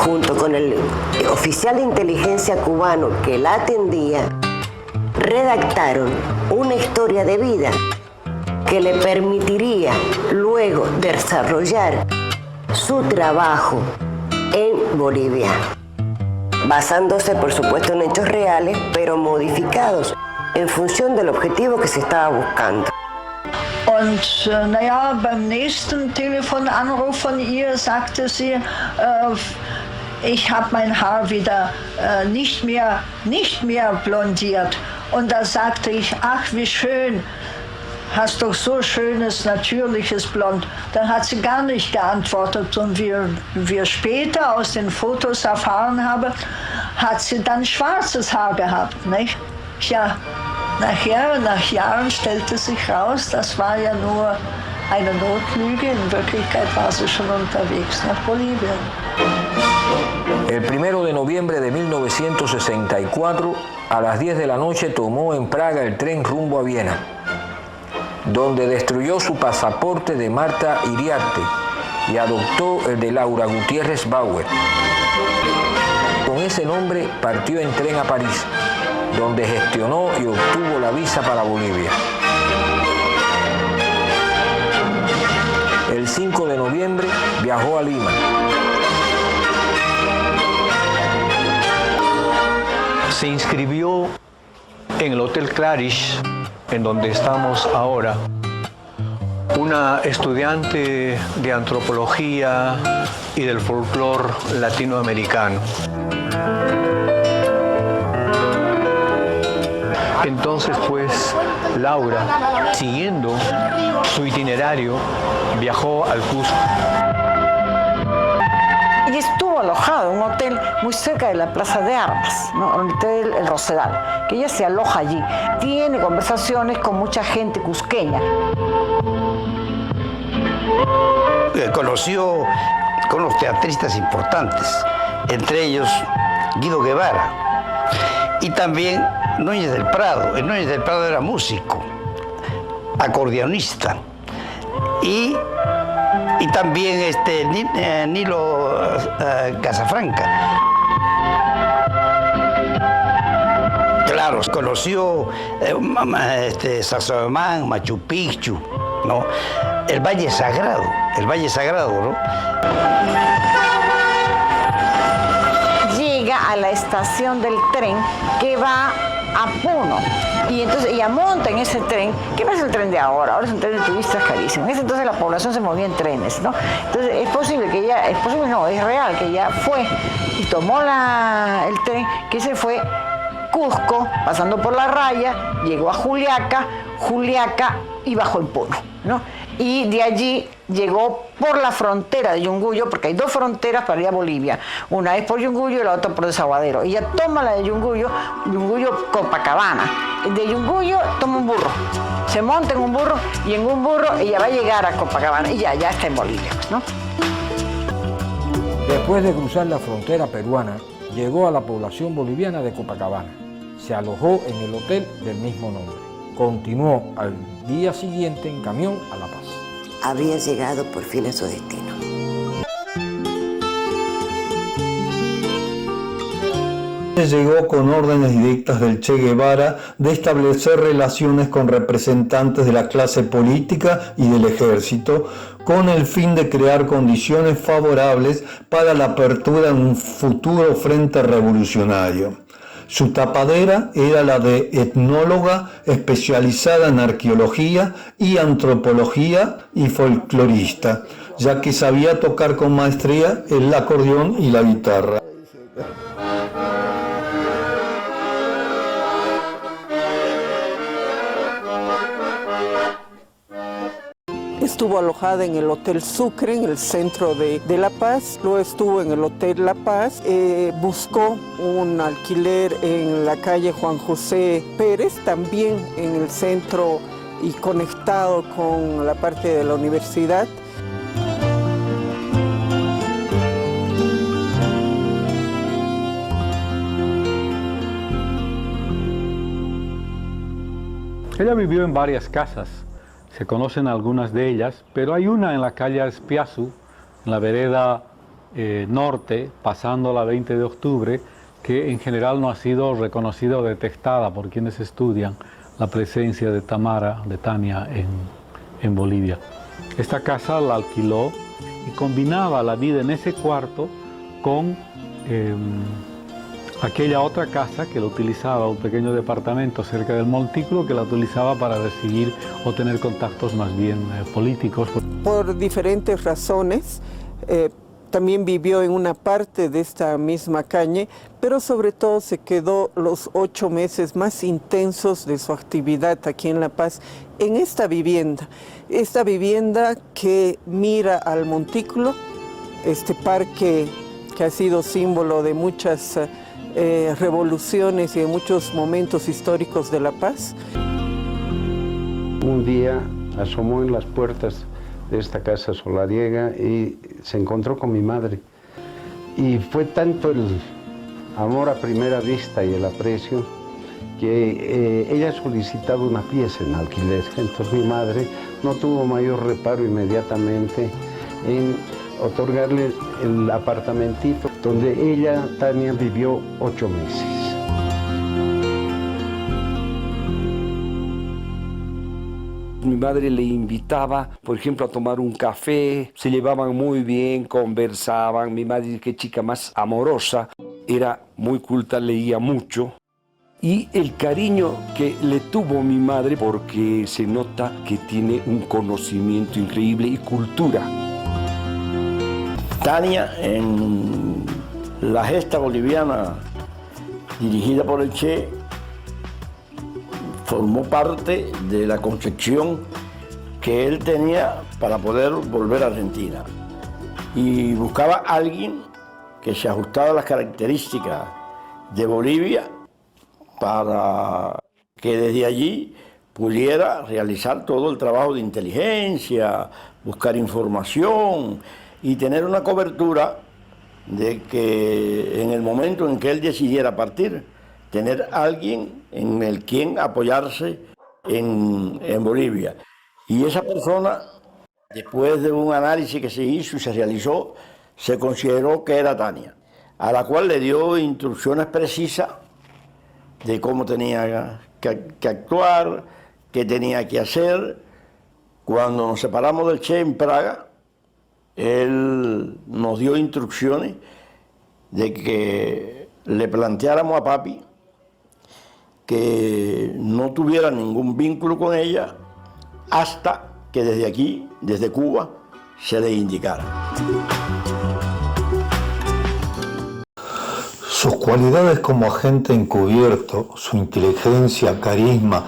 junto con el oficial de inteligencia cubano que la atendía, redactaron una historia de vida que le permitiría luego desarrollar su trabajo en Bolivia, basándose por supuesto en hechos reales, pero modificados en función del objetivo que se estaba buscando. Und beim nächsten Telefonanruf von ihr sagte sie, ich habe mein Haar wieder nicht mehr blondiert. Und da sagte ich, ach wie schön, hast doch so schönes, natürliches Blond. Dann hat sie gar nicht geantwortet und wie wir später aus den Fotos erfahren haben, hat sie dann schwarzes Haar gehabt, nicht? Ja. Nachher, nach Jahren stellte sich raus, das war ja nur eine Notlüge. In Wirklichkeit war sie schon unterwegs nach Bolivien. El 1 de noviembre de 1964, a las 10 de la noche, tomó en Praga el tren rumbo a Viena, donde destruyó su pasaporte de Marta Iriarte y adoptó el de Laura Gutiérrez Bauer. Con ese nombre partió en tren a París, donde gestionó y obtuvo la visa para Bolivia. El 5 de noviembre viajó a Lima. Se inscribió en el Hotel Clarish, en donde estamos ahora, una estudiante de antropología y del folclore latinoamericano. Entonces, pues, Laura, siguiendo su itinerario, viajó al Cusco. Y estuvo alojada en un hotel muy cerca de la Plaza de Armas, ¿no? El Hotel El Rosedal, que ella se aloja allí. Tiene conversaciones con mucha gente cusqueña. Conoció con los teatristas importantes, entre ellos Guido Guevara y también Núñez del Prado. El Núñez del Prado era músico, acordeonista y también Nilo Casafranca. Claro, conoció Sacsayhuamán, Machu Picchu, ¿no? El Valle Sagrado, ¿no? Llega a la estación del tren que va a Puno. Y entonces ella monta en ese tren, que no es el tren de ahora es un tren de turistas carísimo. En ese entonces la población se movía en trenes, ¿no? Entonces es real que ella fue y tomó el tren, que se fue Cusco, pasando por La Raya, llegó a Juliaca y bajó en Puno, ¿no? Y de allí llegó por la frontera de Yunguyo, porque hay 2 fronteras para ir a Bolivia. Una es por Yunguyo y la otra por Desaguadero. Ella toma la de Yunguyo Copacabana. De Yunguyo toma un burro, se monta en un burro y en un burro ella va a llegar a Copacabana y ya está en Bolivia, ¿no? Después de cruzar la frontera peruana, llegó a la población boliviana de Copacabana. Se alojó en el hotel del mismo nombre. Continuó al día siguiente en camión a La Paz. Había llegado por fin a su destino. Llegó con órdenes directas del Che Guevara de establecer relaciones con representantes de la clase política y del ejército, con el fin de crear condiciones favorables para la apertura de un futuro frente revolucionario. Su tapadera era la de etnóloga especializada en arqueología y antropología y folclorista, ya que sabía tocar con maestría el acordeón y la guitarra. Estuvo alojada en el Hotel Sucre, en el centro de La Paz. Luego estuvo en el Hotel La Paz. Buscó un alquiler en la calle Juan José Pérez, también en el centro y conectado con la parte de la universidad. Ella vivió en varias casas. Se conocen algunas de ellas, pero hay una en la calle Espiazu, en la vereda norte, pasando la 20 de octubre, que en general no ha sido reconocida o detectada por quienes estudian la presencia de Tania en Bolivia. Esta casa la alquiló y combinaba la vida en ese cuarto con aquella otra casa que lo utilizaba, un pequeño departamento cerca del montículo, que la utilizaba para recibir o tener contactos más bien políticos. Por diferentes razones, también vivió en una parte de esta misma calle, pero sobre todo se quedó los 8 meses más intensos de su actividad aquí en La Paz, en esta vivienda que mira al montículo, este parque que ha sido símbolo de muchas revoluciones y de muchos momentos históricos de La Paz. Un día asomó en las puertas de esta casa solariega y se encontró con mi madre. Y fue tanto el amor a primera vista y el aprecio que ella solicitaba una pieza en alquiler. Entonces mi madre no tuvo mayor reparo inmediatamente en otorgarle el apartamentito donde ella, Tania, vivió 8 meses. Mi madre le invitaba, por ejemplo, a tomar un café, se llevaban muy bien, conversaban. Mi madre, qué chica más amorosa, era muy culta, leía mucho. Y el cariño que le tuvo mi madre, porque se nota que tiene un conocimiento increíble y cultura. Tania, en la gesta boliviana dirigida por el Che, formó parte de la concepción que él tenía para poder volver a Argentina. Y buscaba a alguien que se ajustara a las características de Bolivia para que desde allí pudiera realizar todo el trabajo de inteligencia, buscar información y tener una cobertura de que en el momento en que él decidiera partir, tener alguien en el quien apoyarse en Bolivia. Y esa persona, después de un análisis que se hizo y se realizó, se consideró que era Tania, a la cual le dio instrucciones precisas de cómo tenía que actuar, qué tenía que hacer. Cuando nos separamos del Che en Praga, él nos dio instrucciones de que le planteáramos a papi que no tuviera ningún vínculo con ella hasta que desde aquí, desde Cuba, se le indicara. Sus cualidades como agente encubierto, su inteligencia, carisma,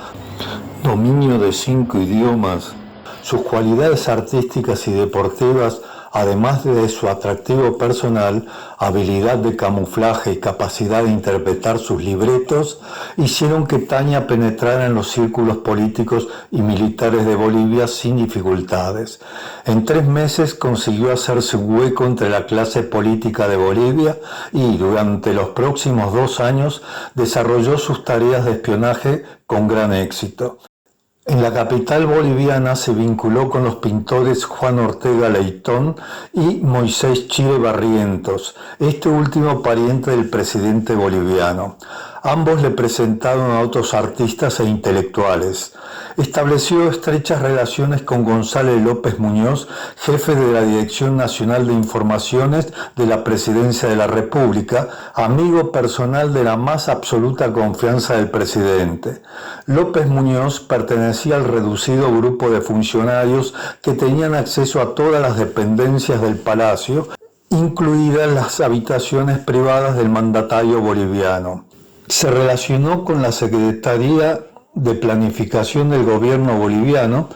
dominio de 5 idiomas, sus cualidades artísticas y deportivas, además de su atractivo personal, habilidad de camuflaje y capacidad de interpretar sus libretos, hicieron que Tania penetrara en los círculos políticos y militares de Bolivia sin dificultades. En 3 meses consiguió hacerse un hueco entre la clase política de Bolivia y, durante los próximos 2 años, desarrolló sus tareas de espionaje con gran éxito. En la capital boliviana se vinculó con los pintores Juan Ortega Leitón y Moisés Chile Barrientos, este último pariente del presidente boliviano. Ambos le presentaron a otros artistas e intelectuales. Estableció estrechas relaciones con González López Muñoz, jefe de la Dirección Nacional de Informaciones de la Presidencia de la República, amigo personal de la más absoluta confianza del presidente. López Muñoz pertenecía al reducido grupo de funcionarios que tenían acceso a todas las dependencias del palacio, incluidas las habitaciones privadas del mandatario boliviano. Se relacionó con la Secretaría de Planificación del gobierno boliviano,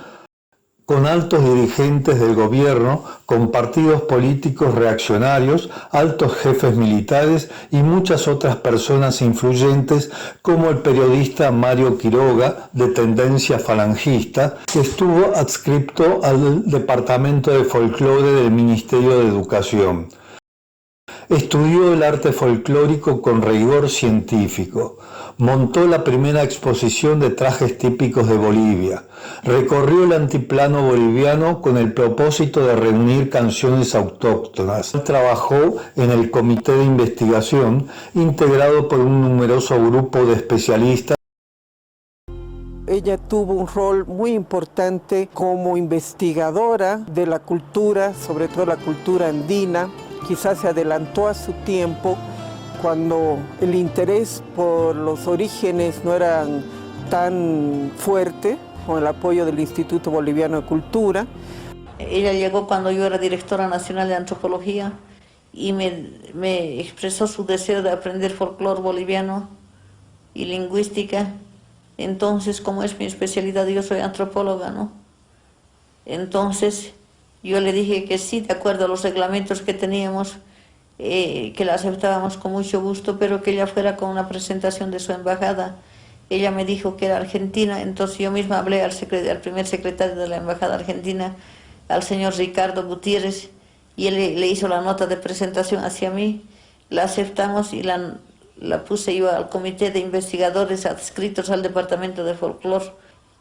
con altos dirigentes del gobierno, con partidos políticos reaccionarios, altos jefes militares y muchas otras personas influyentes, como el periodista Mario Quiroga, de tendencia falangista, que estuvo adscripto al Departamento de Folclore del Ministerio de Educación. Estudió el arte folclórico con rigor científico. Montó la primera exposición de trajes típicos de Bolivia. Recorrió el antiplano boliviano con el propósito de reunir canciones autóctonas. Trabajó en el comité de investigación, integrado por un numeroso grupo de especialistas. Ella tuvo un rol muy importante como investigadora de la cultura, sobre todo la cultura andina. Quizás se adelantó a su tiempo cuando el interés por los orígenes no era tan fuerte, con el apoyo del Instituto Boliviano de Cultura. Ella llegó cuando yo era directora nacional de antropología y me expresó su deseo de aprender folclore boliviano y lingüística. Entonces, como es mi especialidad, yo soy antropóloga, ¿no? Entonces, yo le dije que sí, de acuerdo a los reglamentos que teníamos, que la aceptábamos con mucho gusto, pero que ella fuera con una presentación de su embajada. Ella me dijo que era argentina, entonces yo misma hablé al primer secretario de la embajada argentina, al señor Ricardo Gutiérrez, y él le hizo la nota de presentación hacia mí. La aceptamos y la puse yo al comité de investigadores adscritos al departamento de folclore,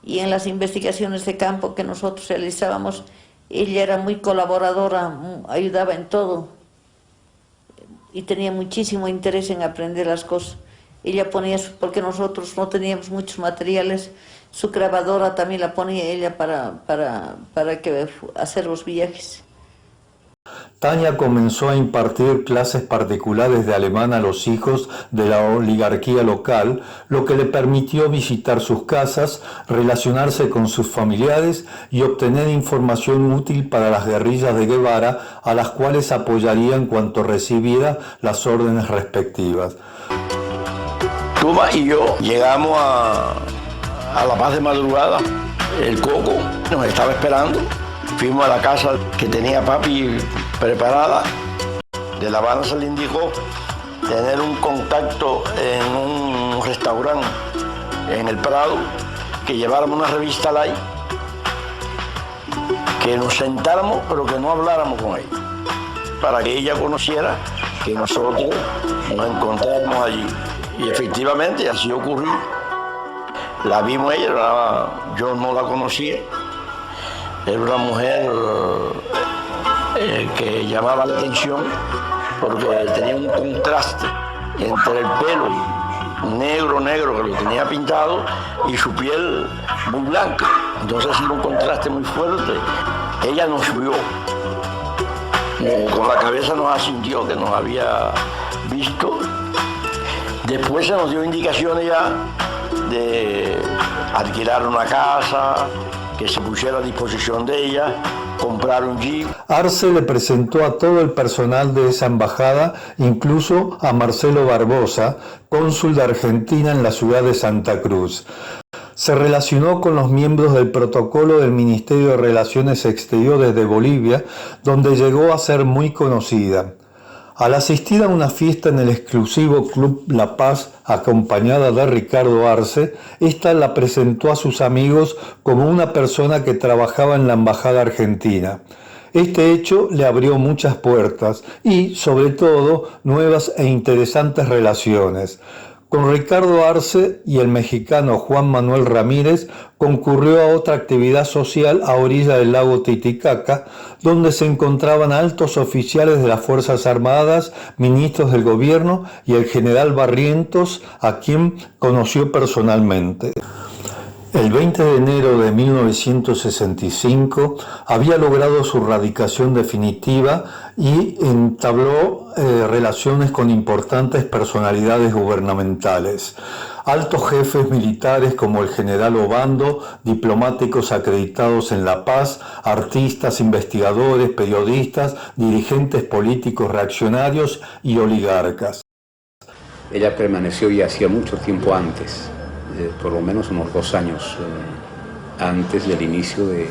y en las investigaciones de campo que nosotros realizábamos, ella era muy colaboradora, ayudaba en todo y tenía muchísimo interés en aprender las cosas. Ella ponía, porque nosotros no teníamos muchos materiales, su grabadora también la ponía ella para hacer los viajes. Tania comenzó a impartir clases particulares de alemán a los hijos de la oligarquía local, lo que le permitió visitar sus casas, relacionarse con sus familiares y obtener información útil para las guerrillas de Guevara, a las cuales apoyaría en cuanto recibiera las órdenes respectivas. Tuma y yo llegamos a La Paz de madrugada. El Coco nos estaba esperando. Fuimos a la casa que tenía papi preparada. De La Habana se le indicó tener un contacto en un restaurante en el Prado, que lleváramos una revista Light, que nos sentáramos pero que no habláramos con ella, para que ella conociera que nosotros nos encontráramos allí. Y efectivamente así ocurrió. La vimos ella, yo no la conocía. Era una mujer que llamaba la atención porque tenía un contraste entre el pelo negro, que lo tenía pintado, y su piel muy blanca. Entonces era un contraste muy fuerte. Ella nos vio, con la cabeza nos asintió que nos había visto. Después se nos dio indicaciones ya de alquilar una casa, que se pusiera a disposición de ella, comprar un jeep. Arce le presentó a todo el personal de esa embajada, incluso a Marcelo Barbosa, cónsul de Argentina en la ciudad de Santa Cruz. Se relacionó con los miembros del protocolo del Ministerio de Relaciones Exteriores de Bolivia, donde llegó a ser muy conocida. Al asistir a una fiesta en el exclusivo Club La Paz, acompañada de Ricardo Arce, ésta la presentó a sus amigos como una persona que trabajaba en la embajada argentina. Este hecho le abrió muchas puertas y, sobre todo, nuevas e interesantes relaciones. Con Ricardo Arce y el mexicano Juan Manuel Ramírez concurrió a otra actividad social a orilla del lago Titicaca, donde se encontraban altos oficiales de las Fuerzas Armadas, ministros del gobierno y el general Barrientos, a quien conoció personalmente. El 20 de enero de 1965 había logrado su radicación definitiva y entabló relaciones con importantes personalidades gubernamentales. Altos jefes militares como el general Obando, diplomáticos acreditados en La Paz, artistas, investigadores, periodistas, dirigentes políticos reaccionarios y oligarcas. Ella permaneció ya hacía mucho tiempo antes, por lo menos unos 2 años antes del inicio de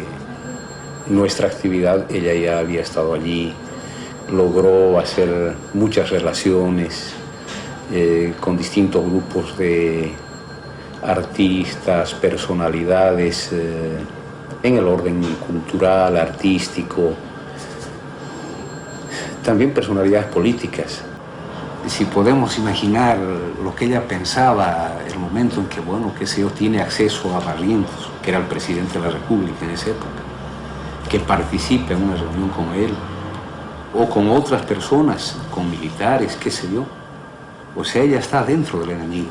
nuestra actividad. Ella ya había estado allí, logró hacer muchas relaciones con distintos grupos de artistas, personalidades en el orden cultural, artístico, también personalidades políticas. Si podemos imaginar lo que ella pensaba, el momento en que, bueno, qué sé yo, tiene acceso a Barrientos, que era el presidente de la República en esa época, que participe en una reunión con él, o con otras personas, con militares, qué sé yo. O sea, ella está dentro del enemigo.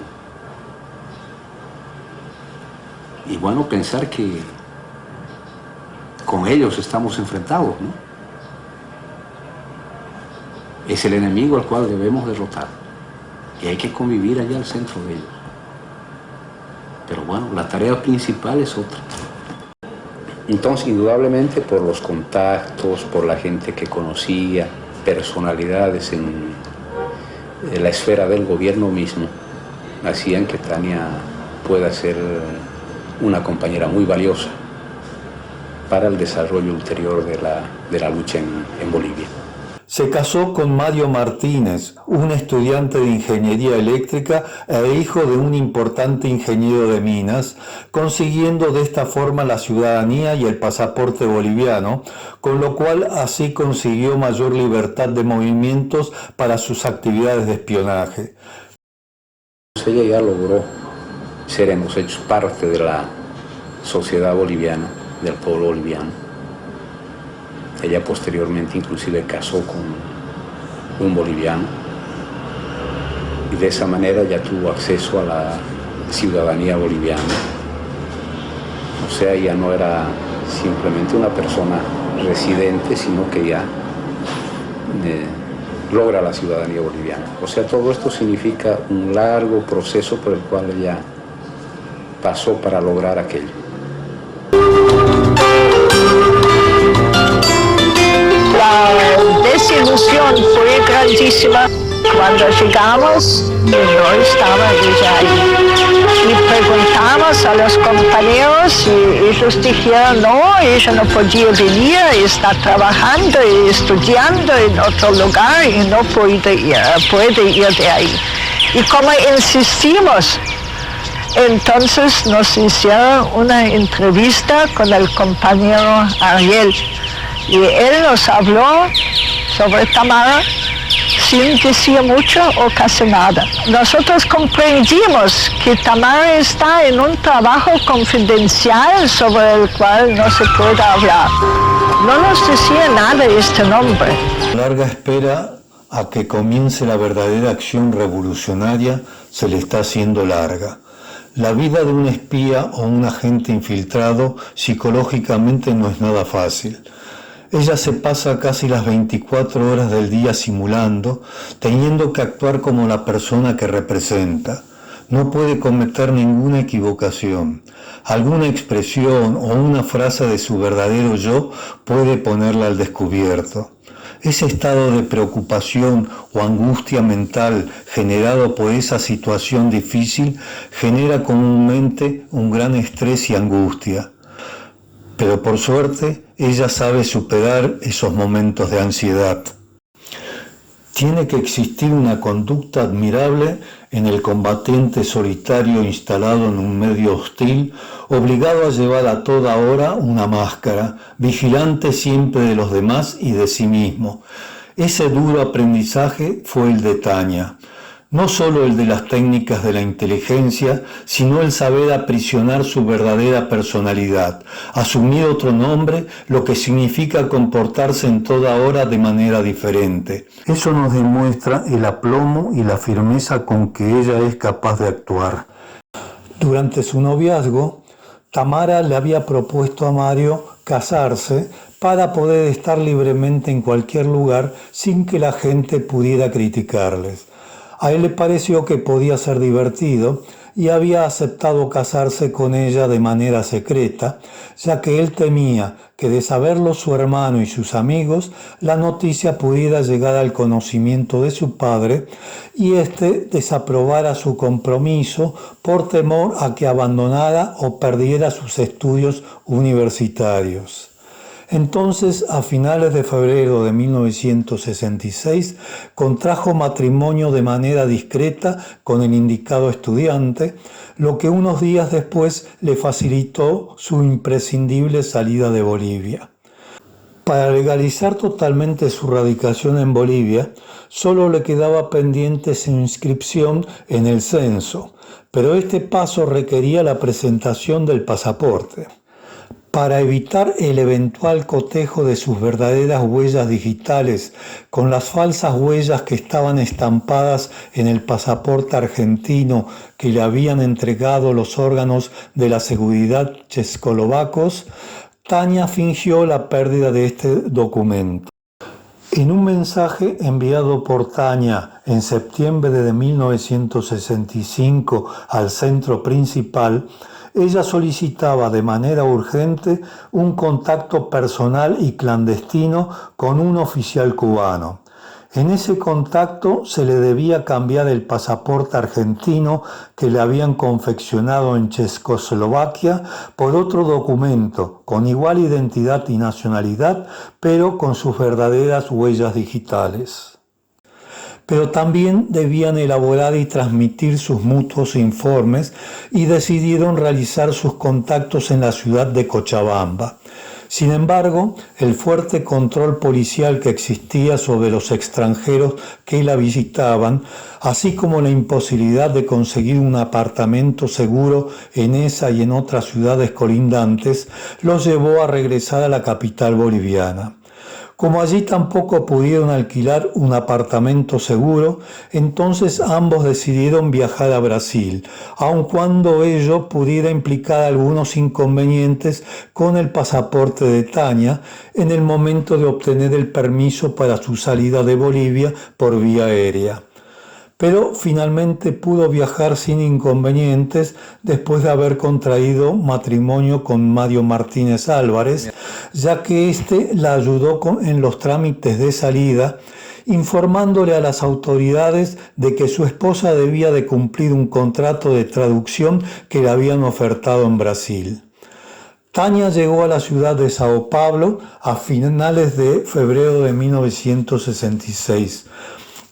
Y bueno, pensar que con ellos estamos enfrentados, ¿no? Es el enemigo al cual debemos derrotar. Y hay que convivir allá al centro de ellos. Pero bueno, la tarea principal es otra. Entonces, indudablemente, por los contactos, por la gente que conocía, personalidades en la esfera del gobierno mismo, hacían que Tania pueda ser una compañera muy valiosa para el desarrollo ulterior de la lucha en Bolivia. Se casó con Mario Martínez, un estudiante de ingeniería eléctrica e hijo de un importante ingeniero de minas, consiguiendo de esta forma la ciudadanía y el pasaporte boliviano, con lo cual así consiguió mayor libertad de movimientos para sus actividades de espionaje. Ella ya logró ser en los hechos parte de la sociedad boliviana, del pueblo boliviano. Ella posteriormente inclusive casó con un boliviano y de esa manera ya tuvo acceso a la ciudadanía boliviana. O sea, ya no era simplemente una persona residente, sino que ya logra la ciudadanía boliviana. O sea, todo esto significa un largo proceso por el cual ella pasó para lograr aquello. La desilusión fue grandísima. Cuando llegamos, no estaba ella ahí. Y preguntamos a los compañeros y ellos dijeron, no, ella no podía venir, está trabajando y estudiando en otro lugar y no puede ir de ahí. Y como insistimos, entonces nos hicieron una entrevista con el compañero Ariel. Y él nos habló sobre Tamara sin decir mucho o casi nada. Nosotros comprendimos que Tamara está en un trabajo confidencial sobre el cual no se puede hablar. No nos decía nada este nombre. Larga espera a que comience la verdadera acción revolucionaria se le está haciendo larga. La vida de un espía o un agente infiltrado psicológicamente no es nada fácil. Ella se pasa casi las 24 horas del día simulando, teniendo que actuar como la persona que representa. No puede cometer ninguna equivocación. Alguna expresión o una frase de su verdadero yo puede ponerla al descubierto. Ese estado de preocupación o angustia mental generado por esa situación difícil genera comúnmente un gran estrés y angustia. Pero por suerte, ella sabe superar esos momentos de ansiedad. Tiene que existir una conducta admirable en el combatiente solitario instalado en un medio hostil, obligado a llevar a toda hora una máscara, vigilante siempre de los demás y de sí mismo. Ese duro aprendizaje fue el de Tania. No solo el de las técnicas de la inteligencia, sino el saber aprisionar su verdadera personalidad, asumir otro nombre, lo que significa comportarse en toda hora de manera diferente. Eso nos demuestra el aplomo y la firmeza con que ella es capaz de actuar. Durante su noviazgo, Tamara le había propuesto a Mario casarse para poder estar libremente en cualquier lugar sin que la gente pudiera criticarles. A él le pareció que podía ser divertido y había aceptado casarse con ella de manera secreta, ya que él temía que de saberlo su hermano y sus amigos, la noticia pudiera llegar al conocimiento de su padre y éste desaprobara su compromiso por temor a que abandonara o perdiera sus estudios universitarios. Entonces, a finales de febrero de 1966, contrajo matrimonio de manera discreta con el indicado estudiante, lo que unos días después le facilitó su imprescindible salida de Bolivia. Para legalizar totalmente su radicación en Bolivia, solo le quedaba pendiente su inscripción en el censo, pero este paso requería la presentación del pasaporte. Para evitar el eventual cotejo de sus verdaderas huellas digitales con las falsas huellas que estaban estampadas en el pasaporte argentino que le habían entregado los órganos de la seguridad checoslovacos, Tania fingió la pérdida de este documento. En un mensaje enviado por Tania en septiembre de 1965 al centro principal, ella solicitaba de manera urgente un contacto personal y clandestino con un oficial cubano. En ese contacto se le debía cambiar el pasaporte argentino que le habían confeccionado en Checoslovaquia por otro documento con igual identidad y nacionalidad, pero con sus verdaderas huellas digitales. Pero también debían elaborar y transmitir sus mutuos informes y decidieron realizar sus contactos en la ciudad de Cochabamba. Sin embargo, el fuerte control policial que existía sobre los extranjeros que la visitaban, así como la imposibilidad de conseguir un apartamento seguro en esa y en otras ciudades colindantes, los llevó a regresar a la capital boliviana. Como allí tampoco pudieron alquilar un apartamento seguro, entonces ambos decidieron viajar a Brasil, aun cuando ello pudiera implicar algunos inconvenientes con el pasaporte de Tania en el momento de obtener el permiso para su salida de Bolivia por vía aérea. Pero finalmente pudo viajar sin inconvenientes después de haber contraído matrimonio con Mario Martínez Álvarez, ya que éste la ayudó en los trámites de salida, informándole a las autoridades de que su esposa debía de cumplir un contrato de traducción que le habían ofertado en Brasil. Tania llegó a la ciudad de Sao Paulo a finales de febrero de 1966.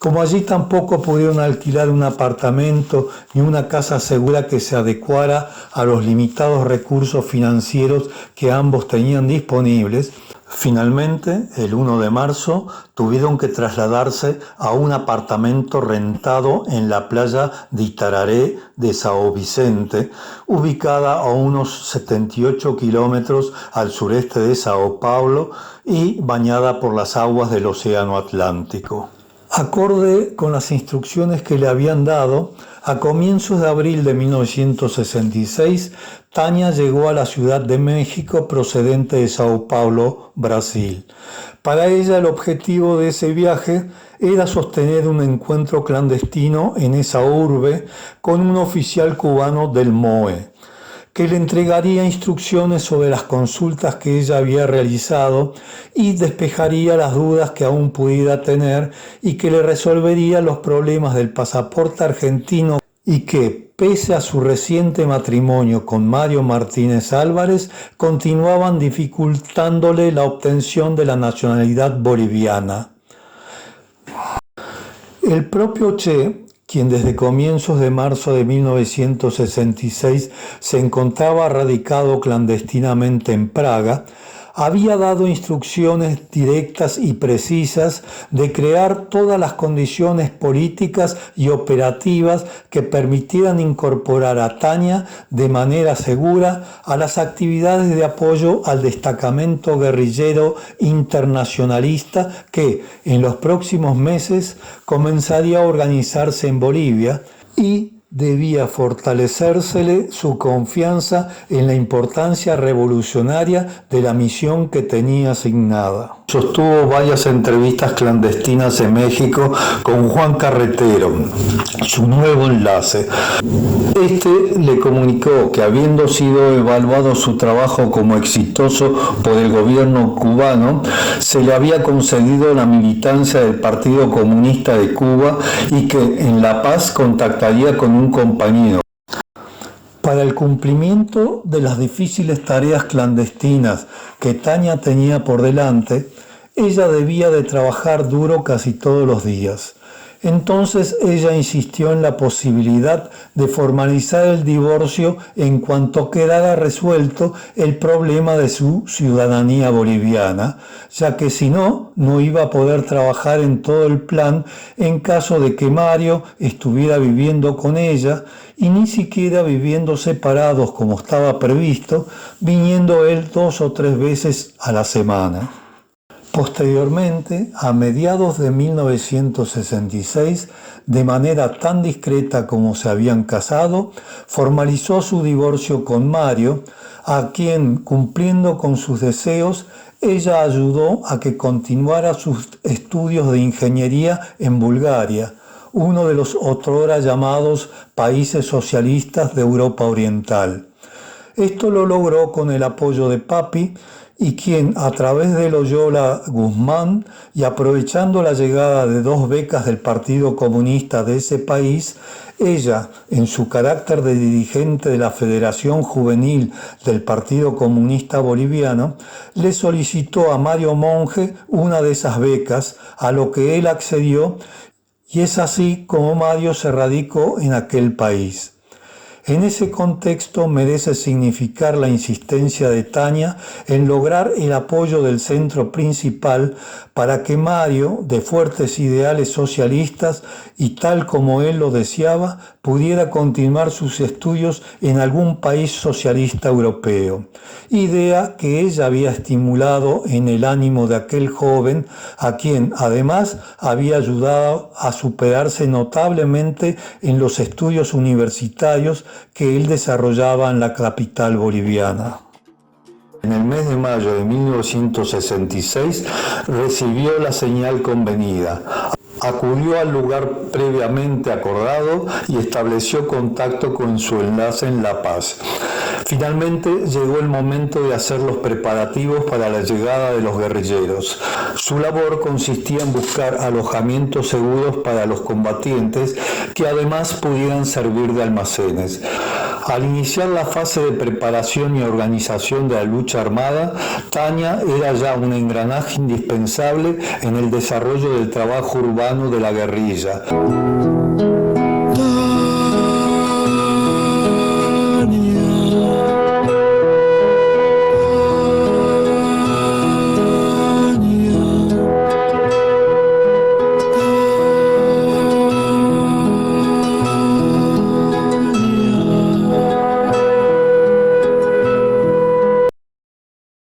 Como allí tampoco pudieron alquilar un apartamento ni una casa segura que se adecuara a los limitados recursos financieros que ambos tenían disponibles, finalmente, el 1 de marzo, tuvieron que trasladarse a un apartamento rentado en la playa de Itararé de Sao Vicente, ubicada a unos 78 kilómetros al sureste de Sao Paulo y bañada por las aguas del Océano Atlántico. Acorde con las instrucciones que le habían dado, A comienzos de abril de 1966, Tania llegó a la Ciudad de México procedente de Sao Paulo, Brasil. Para ella el objetivo de ese viaje era sostener un encuentro clandestino en esa urbe con un oficial cubano del MOE, que le entregaría instrucciones sobre las consultas que ella había realizado y despejaría las dudas que aún pudiera tener y que le resolvería los problemas del pasaporte argentino y que, pese a su reciente matrimonio con Mario Martínez Álvarez, continuaban dificultándole la obtención de la nacionalidad boliviana. El propio Che, quien desde comienzos de marzo de 1966 se encontraba radicado clandestinamente en Praga, había dado instrucciones directas y precisas de crear todas las condiciones políticas y operativas que permitieran incorporar a Tania de manera segura a las actividades de apoyo al destacamento guerrillero internacionalista que en los próximos meses comenzaría a organizarse en Bolivia y debía fortalecérsele su confianza en la importancia revolucionaria de la misión que tenía asignada. Sostuvo varias entrevistas clandestinas en México con Juan Carretero, su nuevo enlace. Este le comunicó que, habiendo sido evaluado su trabajo como exitoso por el gobierno cubano, se le había concedido la militancia del Partido Comunista de Cuba y que en La Paz contactaría con un compañero. Para el cumplimiento de las difíciles tareas clandestinas que Tania tenía por delante, ella debía de trabajar duro casi todos los días. Entonces ella insistió en la posibilidad de formalizar el divorcio en cuanto quedara resuelto el problema de su ciudadanía boliviana, ya que si no, no iba a poder trabajar en todo el plan en caso de que Mario estuviera viviendo con ella y ni siquiera viviendo separados como estaba previsto, viniendo él 2 o 3 veces a la semana. Posteriormente, a mediados de 1966, de manera tan discreta como se habían casado, formalizó su divorcio con Mario, a quien, cumpliendo con sus deseos, ella ayudó a que continuara sus estudios de ingeniería en Bulgaria, uno de los otrora llamados países socialistas de Europa Oriental. Esto lo logró con el apoyo de Papi, y quien, a través de Loyola Guzmán y aprovechando la llegada de 2 becas del Partido Comunista de ese país, ella, en su carácter de dirigente de la Federación Juvenil del Partido Comunista Boliviano, le solicitó a Mario Monge una de esas becas, a lo que él accedió, y es así como Mario se radicó en aquel país. En ese contexto merece significar la insistencia de Tania en lograr el apoyo del centro principal para que Mario, de fuertes ideales socialistas y tal como él lo deseaba, pudiera continuar sus estudios en algún país socialista europeo, idea que ella había estimulado en el ánimo de aquel joven, a quien además había ayudado a superarse notablemente en los estudios universitarios que él desarrollaba en la capital boliviana. En el mes de mayo de 1966 recibió la señal convenida. Acudió al lugar previamente acordado y estableció contacto con su enlace en La Paz. Finalmente llegó el momento de hacer los preparativos para la llegada de los guerrilleros. Su labor consistía en buscar alojamientos seguros para los combatientes que además pudieran servir de almacenes. Al iniciar la fase de preparación y organización de la lucha armada, Tania era ya un engranaje indispensable en el desarrollo del trabajo urbano de la guerrilla.